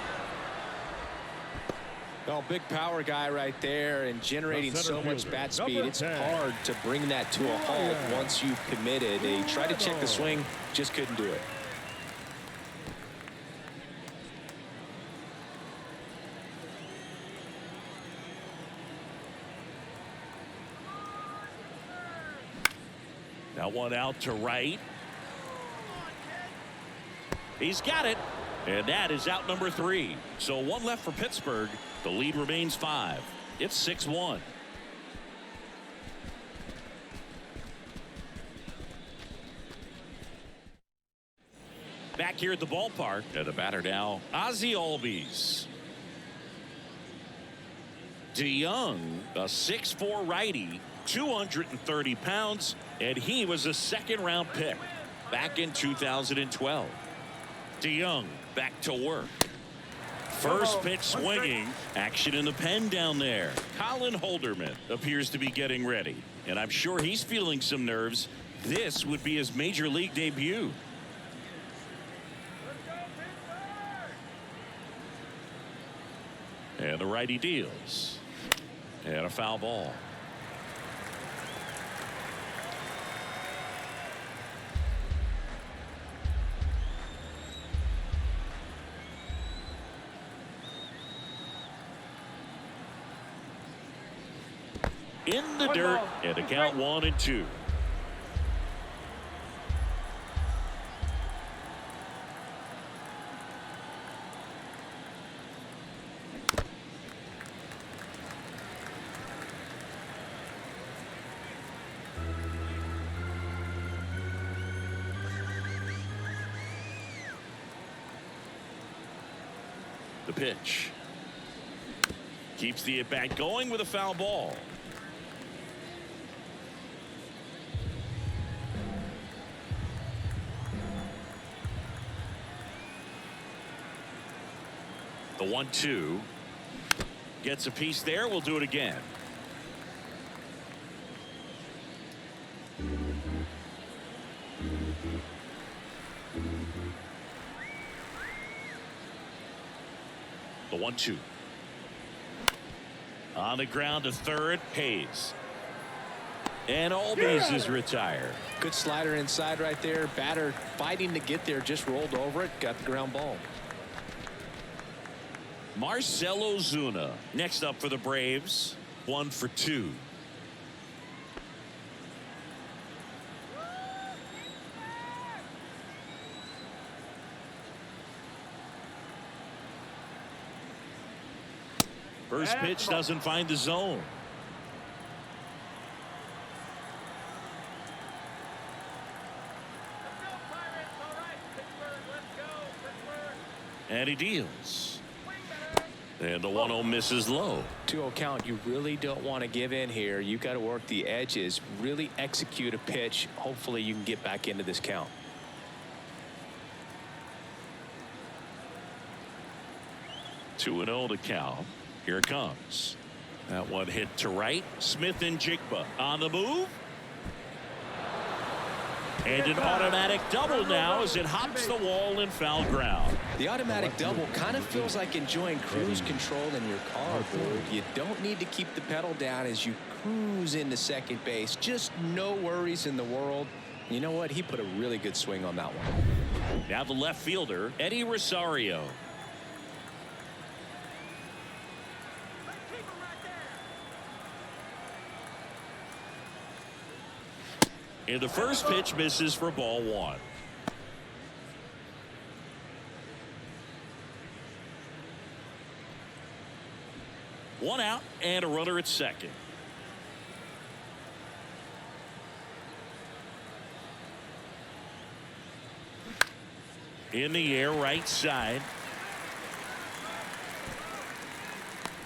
Well, big power guy right there and generating so much bat speed. It's hard to bring that to a halt once you've committed. They tried to check the swing, just couldn't do it. That one out to right. He's got it. And that is out number 3. So one left for Pittsburgh. The lead remains 5. It's 6-1. Back here at the ballpark. And the batter now, Ozzie Albies. DeYoung, a 6'4" righty, 230 pounds, and he was a second-round pick back in 2012. DeYoung back to work. First pitch swinging. Action in the pen down there. Colin Holderman appears to be getting ready, and I'm sure he's feeling some nerves. This would be his major league debut. And the righty deals. And a foul ball. In the dirt, and a count 1-2. The pitch. Keeps the at-bat going with a foul ball. The 1-2 gets a piece there. We'll do it again. The 1-2 on the ground to third. Hayes, and all bases retired. Good slider inside right there. Batter fighting to get there, just rolled over it, got the ground ball. Marcell Ozuna next up for the Braves. 1 for 2. First pitch doesn't find the zone. And he deals. And the 1-0 misses low. 2-0 count. You really don't want to give in here. You got to work the edges, really execute a pitch. Hopefully you can get back into this count. 2-0 to count. Here it comes. That one hit to right. Smith and Jigba on the move. And an automatic double now as it hops the wall in foul ground. The automatic double kind of feels like enjoying cruise control in your car, dude. You don't need to keep the pedal down as you cruise into second base. Just no worries in the world. You know what? He put a really good swing on that one. Now the left fielder, Eddie Rosario. And the first pitch misses for ball 1. One out and a runner at second. In the air, right side.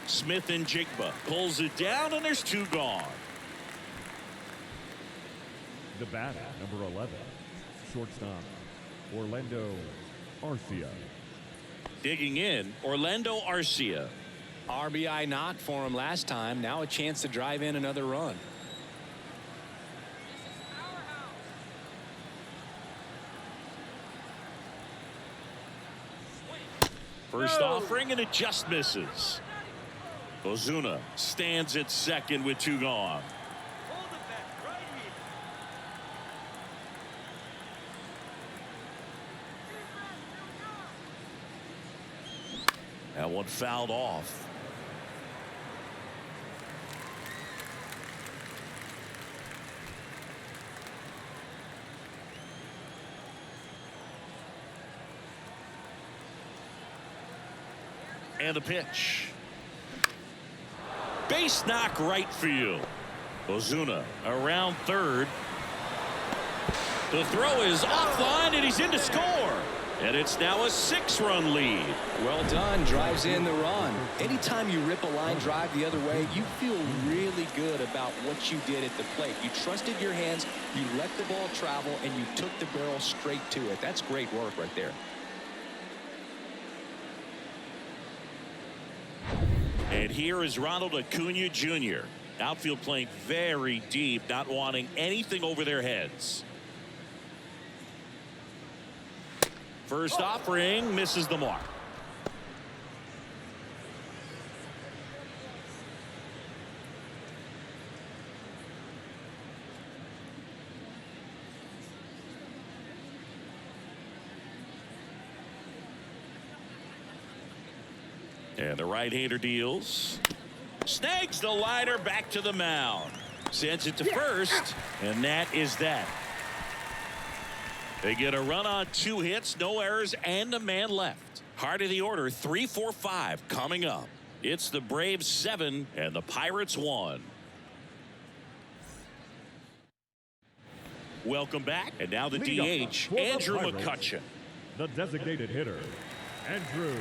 Smith and Jigba pulls it down, and there's 2 gone. The batter, number 11, shortstop, Orlando Arcia. Digging in, Orlando Arcia. RBI knock for him last time. Now a chance to drive in another run. First offering, and it just misses. Ozuna stands at second with 2 gone. That one fouled off. And the pitch. Base knock right field. Ozuna around third. The throw is offline, and he's in to score. And it's now a 6-run lead. Well done. Drives in the run. Anytime you rip a line drive the other way, you feel really good about what you did at the plate. You trusted your hands, you let the ball travel, and you took the barrel straight to it. That's great work right there. And here is Ronald Acuna Jr. Outfield playing very deep, not wanting anything over their heads. First offering misses the mark. And the right-hander deals. Snags the liner back to the mound. Sends it to first, and that is that. They get a run on 2 hits, no errors, and a man left. Heart of the order, 3, 4, 5 coming up. It's the Braves 7 and the Pirates 1. Welcome back, and now the DH, Andrew McCutchen. The designated hitter, Andrew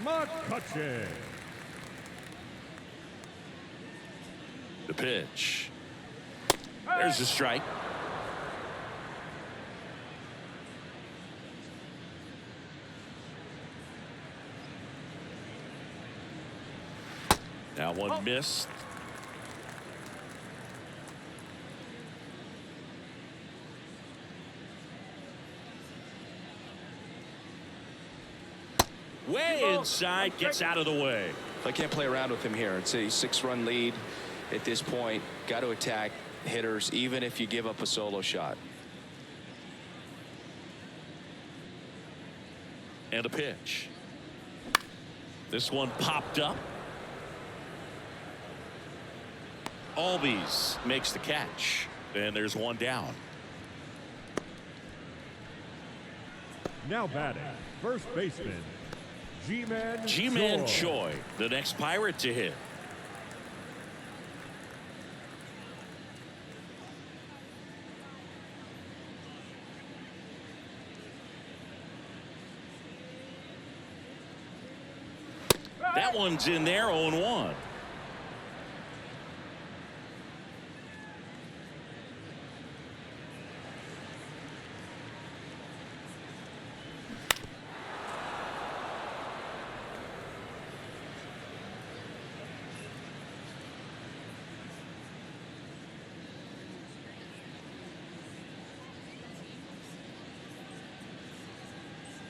McCutchen. The pitch. There's a strike. Now one missed. Way inside, gets out of the way. I can't play around with him here. It's a 6-run lead at this point. Got to attack hitters, even if you give up a solo shot. And a pitch. This one popped up. Albies makes the catch. And there's one down. Now batting, first baseman, G-Man Choi, the next Pirate to hit. That one's in there, 0-1.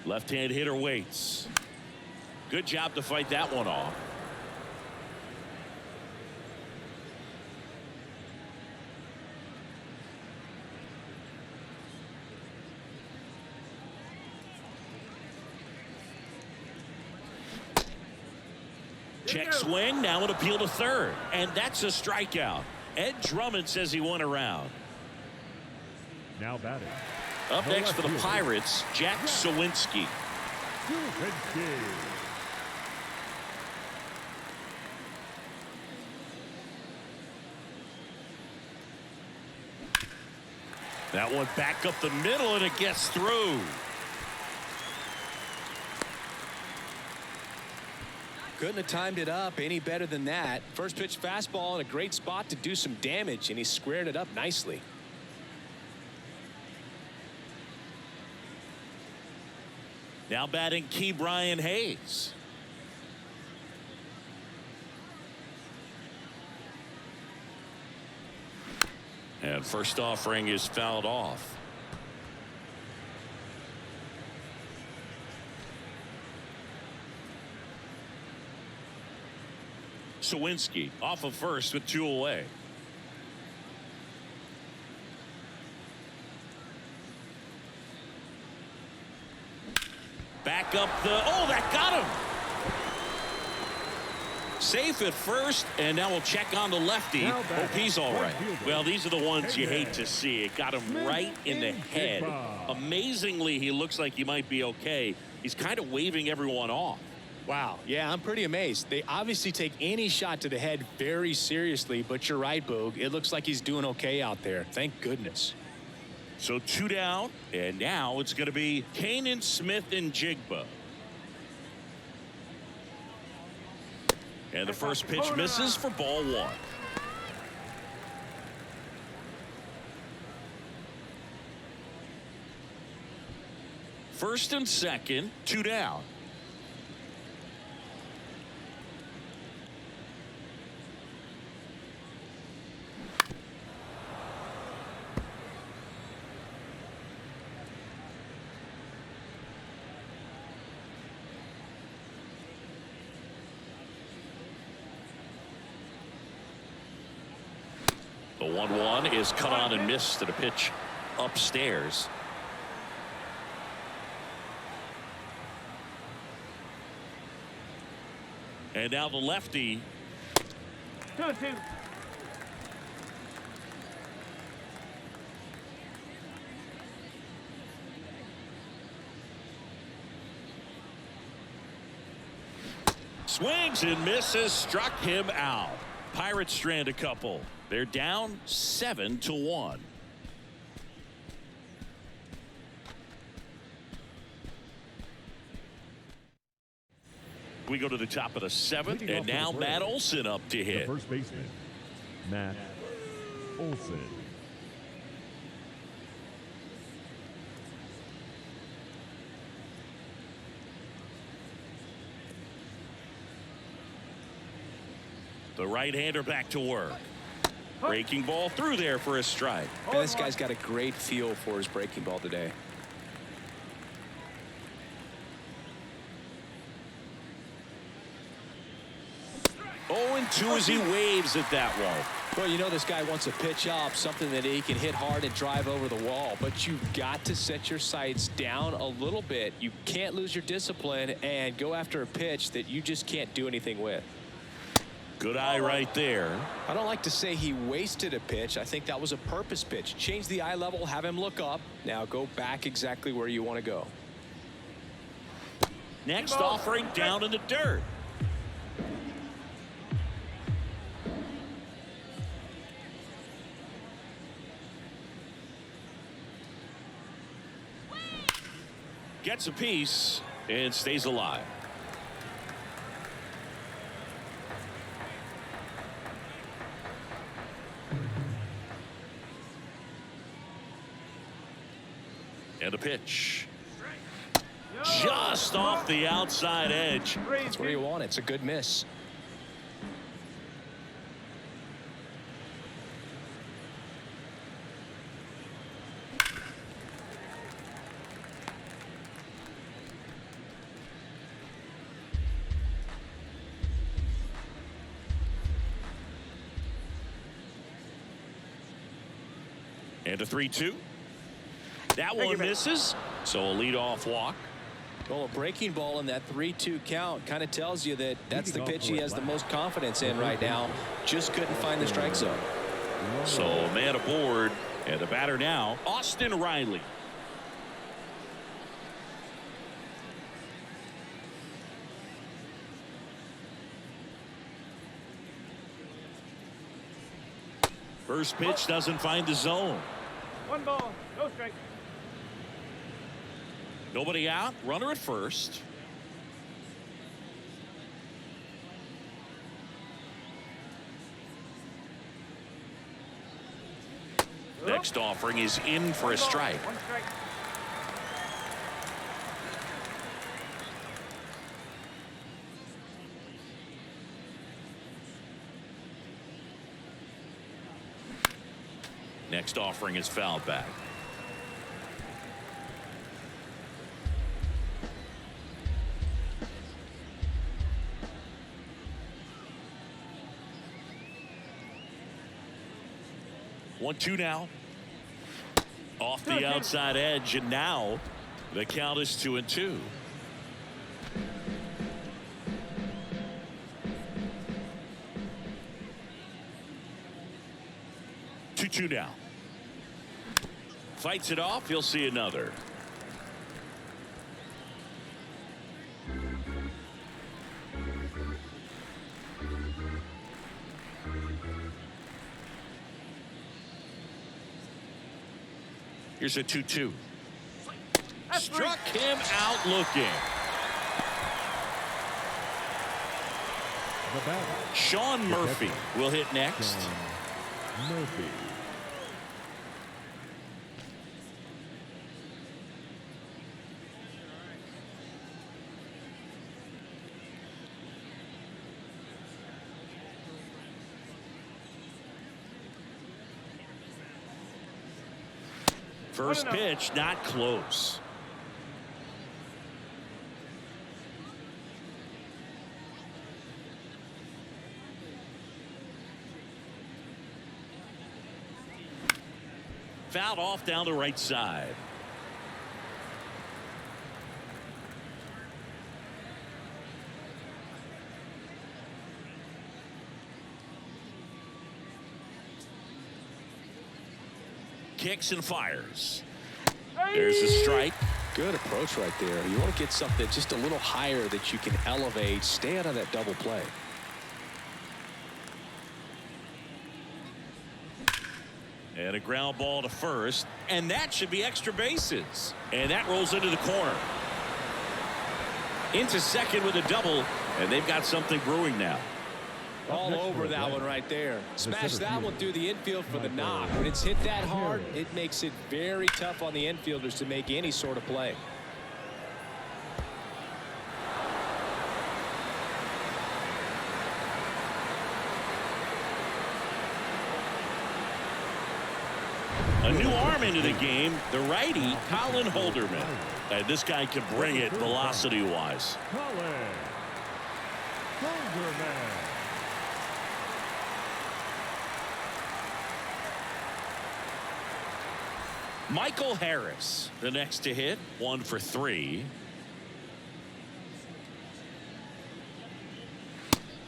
Left-hand hitter waits. Good job to fight that one off. Check swing, now an appeal to third. And that's a strikeout. Ed Drummond says he won a round. Now batting. Up next for the Pirates, Jack Sawinski. That one back up the middle, and it gets through. Couldn't have timed it up any better than that. First pitch fastball in a great spot to do some damage, and he squared it up nicely. Now batting Key Brian Hayes. And first offering is fouled off. Sawinski off of first with 2 away. Back up the, oh, that got him. Safe at first, and now we'll check on the lefty. Hope he's all right. Well, these are the ones you hate to see. It got him right in the head. Amazingly, he looks like he might be okay. He's kind of waving everyone off. Wow. Yeah, I'm pretty amazed. They obviously take any shot to the head very seriously, but you're right, Boog. It looks like he's doing okay out there. Thank goodness. So 2 down, and now it's going to be Kanan Smith and Jigba. And the first pitch misses for ball 1. First and second, 2 down. The 1-1 is cut on and missed to the pitch upstairs. And now the lefty. 2-2. Swings and misses, struck him out. Pirates strand a couple. They're down 7-1. We go to the top of the seventh, and now Matt Olson up to hit. The first baseman, Matt Olson. The right-hander back to work. Breaking ball through there for a strike. And this guy's got a great feel for his breaking ball today. 0-2 as he waves at that one. Well, you know this guy wants a pitch up, something that he can hit hard and drive over the wall. But you've got to set your sights down a little bit. You can't lose your discipline and go after a pitch that you just can't do anything with. Good eye right there. I don't like to say he wasted a pitch. I think that was a purpose pitch. Change the eye level, have him look up. Now go back exactly where you want to go. Next offering down in the dirt. Gets a piece and stays alive. And a pitch. Just off the outside edge. That's where you want it. It's a good miss. And a 3-2. That one misses, so a leadoff walk. Well, a breaking ball in that 3-2 count kind of tells you that that's the pitch he has the most confidence in right now. Just couldn't find the strike zone. So man aboard, and the batter now, Austin Riley. First pitch doesn't find the zone. 1 ball, no strike. Nobody out, runner at first. Next offering is in for a strike. 1 strike. Next offering is fouled back. One, two now. Off the outside edge, and now the count is 2-2. Two now. Fights it off. He'll see another. Here's a 2-2. Struck him out looking. The batter, Sean Murphy will hit next. Sean Murphy. First pitch, not close. Fouled off down the right side. kicks and fires. There's a strike. Good approach right there. You want to get something just a little higher that you can elevate. Stay out of that double play. And a ground ball to first. And that should be extra bases. And that rolls into the corner. Into second with a double. And they've got something brewing now. All over that one right there. Smash that one through the infield for the knock. When it's hit that hard, it makes it very tough on the infielders to make any sort of play. A new arm into the game, the righty, Colin Holderman. And this guy can bring it velocity-wise. Colin Holderman. Michael Harris, the next to hit, 1 for 3.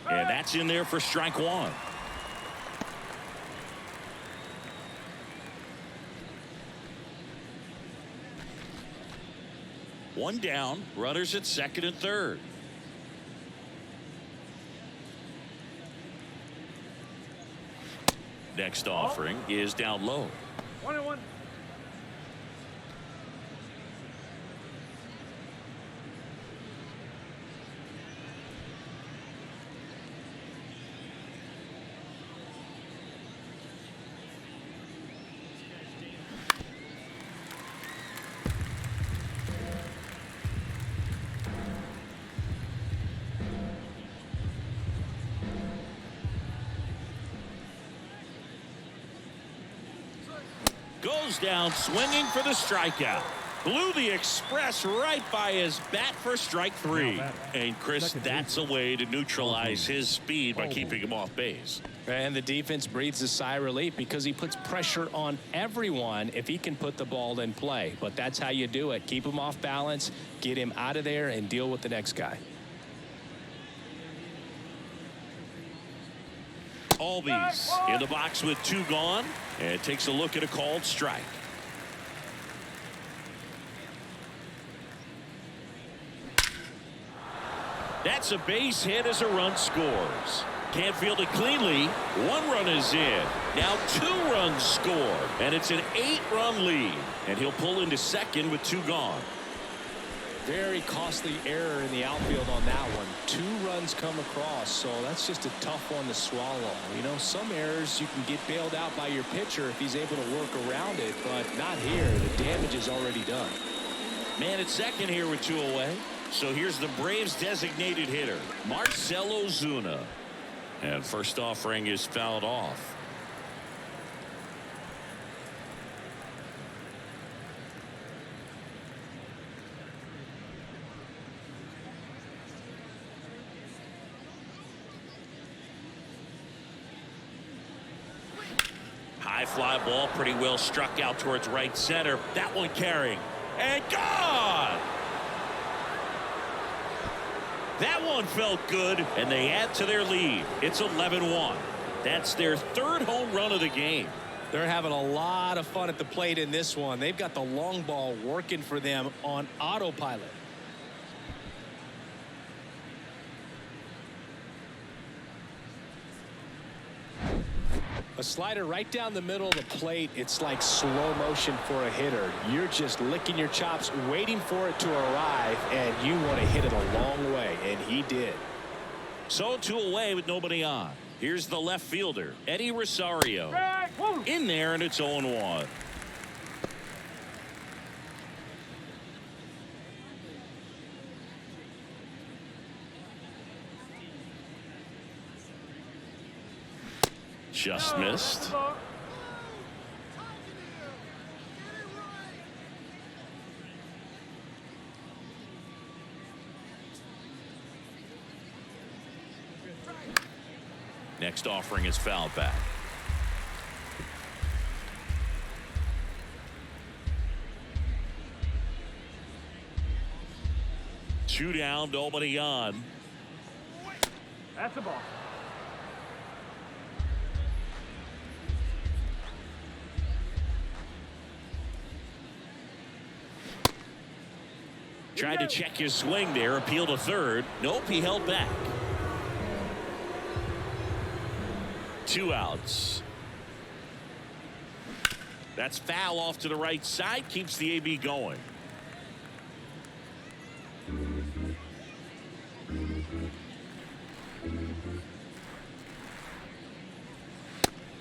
And that's in there for strike 1. One down, runners at second and third. Next offering is down low. 1-1. Goes down swinging for the strikeout. Blew the express right by his bat for strike 3. And Chris, that's a way to neutralize his speed by keeping him off base. And the defense breathes a sigh of relief because he puts pressure on everyone if he can put the ball in play. But that's how you do it. Keep him off balance, get him out of there, and deal with the next guy. Albies in the box with 2 gone, and takes a look at a called strike. That's a base hit as a run scores. Can't field it cleanly. 1 run is in. Now 2 runs scored, and it's an 8-run lead. And he'll pull into second with 2 gone. Very costly error in the outfield on that one. 2 runs come across, so that's just a tough one to swallow. You know, some errors you can get bailed out by your pitcher if he's able to work around it, but not here. The damage is already done. Man at second here with 2 away. So here's the Braves designated hitter, Marcell Ozuna. And first offering is fouled off. High fly ball, pretty well struck out towards right center. That one carrying. And gone! That one felt good, and they add to their lead. It's 11-1. That's their 3rd home run of the game. They're having a lot of fun at the plate in this one. They've got the long ball working for them on autopilot. A slider right down the middle of the plate. It's like slow motion for a hitter. You're just licking your chops, waiting for it to arrive, and you want to hit it a long way, and he did. So 2 away with nobody on. Here's the left fielder, Eddie Rosario. In there, and it's 0-1. Just missed. Next offering is fouled back. Two down, nobody on. That's a ball. Tried to check his swing there, appeal to third. Nope, he held back. 2 outs. That's foul off to the right side, keeps the AB going.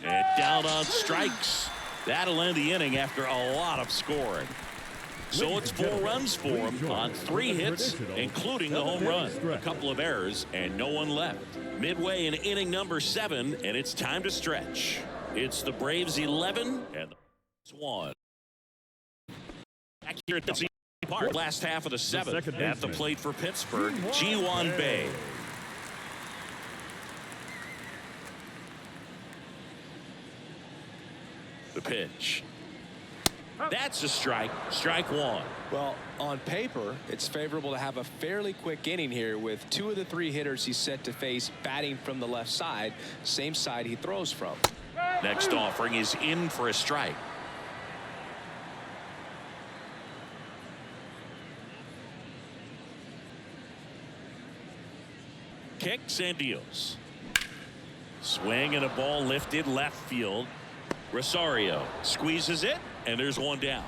And down on strikes. That'll end the inning after a lot of scoring. So it's 4 runs for him on 3 hits, including the home run. A couple of errors and no one left. Midway in inning number 7, and it's time to stretch. It's the Braves 11 and the 1. Back here at the Park, last half of the 7th. At the plate for Pittsburgh, Ji-Hwan Bae. The pitch. That's a strike. Strike 1. Well, on paper, it's favorable to have a fairly quick inning here with 2 of the 3 hitters he's set to face batting from the left side, same side he throws from. Next offering is in for a strike. Kicks and deals. Swing and a ball lifted left field. Rosario squeezes it, and there's 1 down.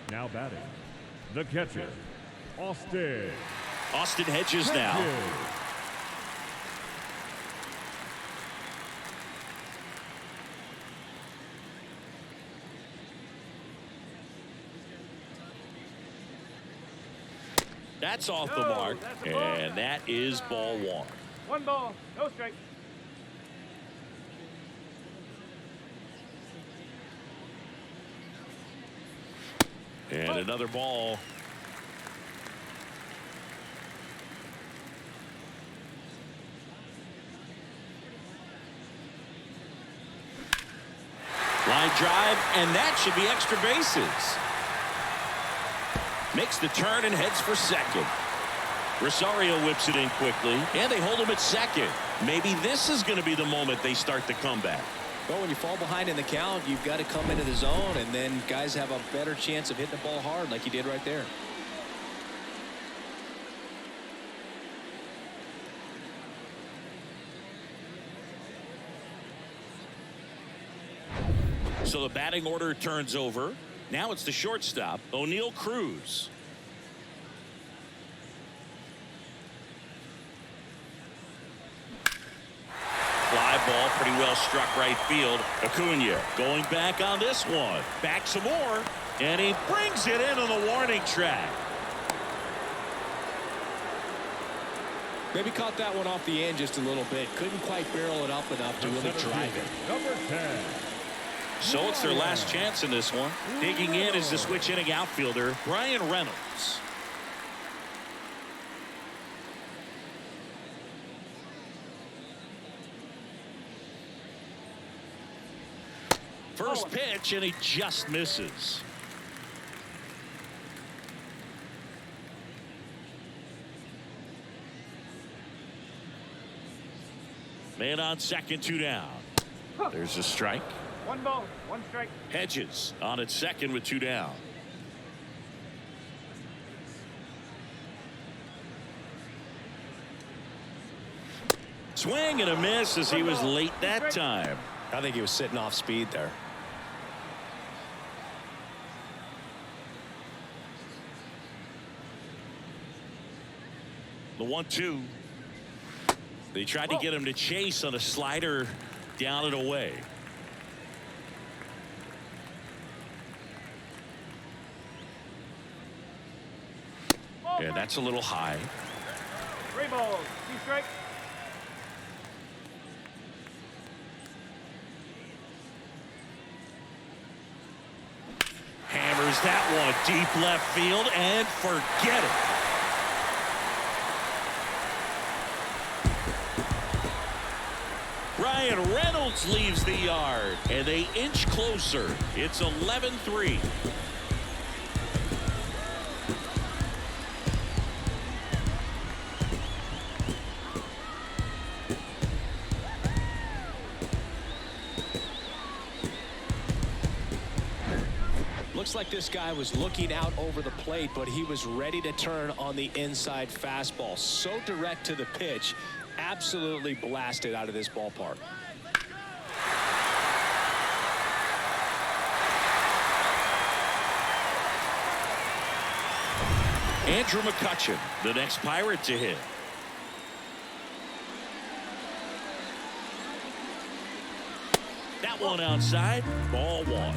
Now batting, the catcher, Austin. Austin Hedges now. That's off the mark, and that is ball 1. 1 ball, no strike. And another ball. Line drive, and that should be extra bases. Makes the turn and heads for second. Rosario whips it in quickly, and they hold him at second. Maybe this is going to be the moment they start the comeback. Well, when you fall behind in the count, you've got to come into the zone, and then guys have a better chance of hitting the ball hard like you did right there. So the batting order turns over. Now it's the shortstop, O'Neal Cruz. Fly ball, pretty well struck right field. Acuna going back on this one. Back some more, and he brings it into the warning track. Maybe caught that one off the end just a little bit. Couldn't quite barrel it up enough to really drive it. Number 10. So it's their last chance in this one. Digging in is the switch inning outfielder, Brian Reynolds. First pitch, and he just misses. Man on second, 2 down. There's a strike. 1 ball, 1 strike. Hedges on at second with 2 down. Swing and a miss as he was late that time. I think he was sitting off speed there. The 1-2. They tried to get him to chase on a slider down and away. And that's a little high. 3 balls, 2 strikes. Hammers that one deep left field, and forget it. Ryan Reynolds leaves the yard, and they inch closer. It's 11-3. Looks like this guy was looking out over the plate, but he was ready to turn on the inside fastball. So direct to the pitch, absolutely blasted out of this ballpark. Andrew McCutchen, the next Pirate to hit. That one outside, ball one.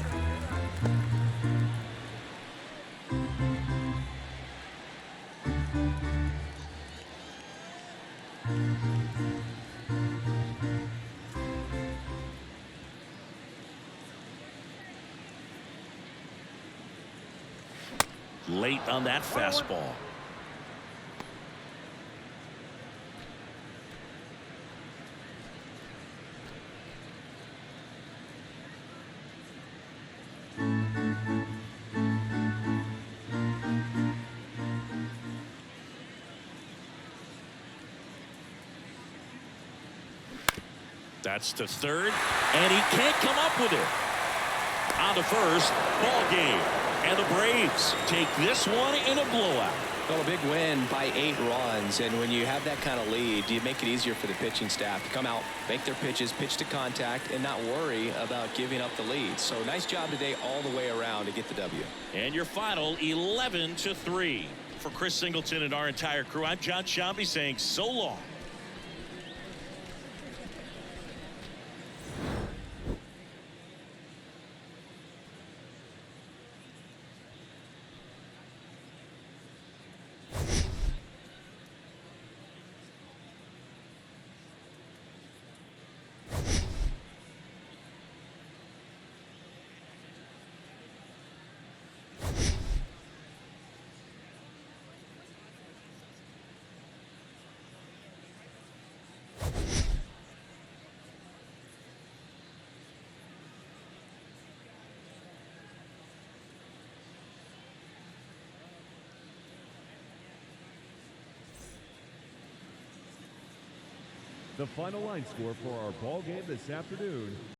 Late on that fastball. That's to third, and he can't come up with it. On to first, ball game. And the Braves take this one in a blowout. Well, a big win by 8 runs, and when you have that kind of lead, you make it easier for the pitching staff to come out, make their pitches, pitch to contact, and not worry about giving up the lead. So nice job today all the way around to get the W. And your final 11-3. For Chris Singleton and our entire crew, I'm John Shambi saying so long. The final line score for our ball game this afternoon: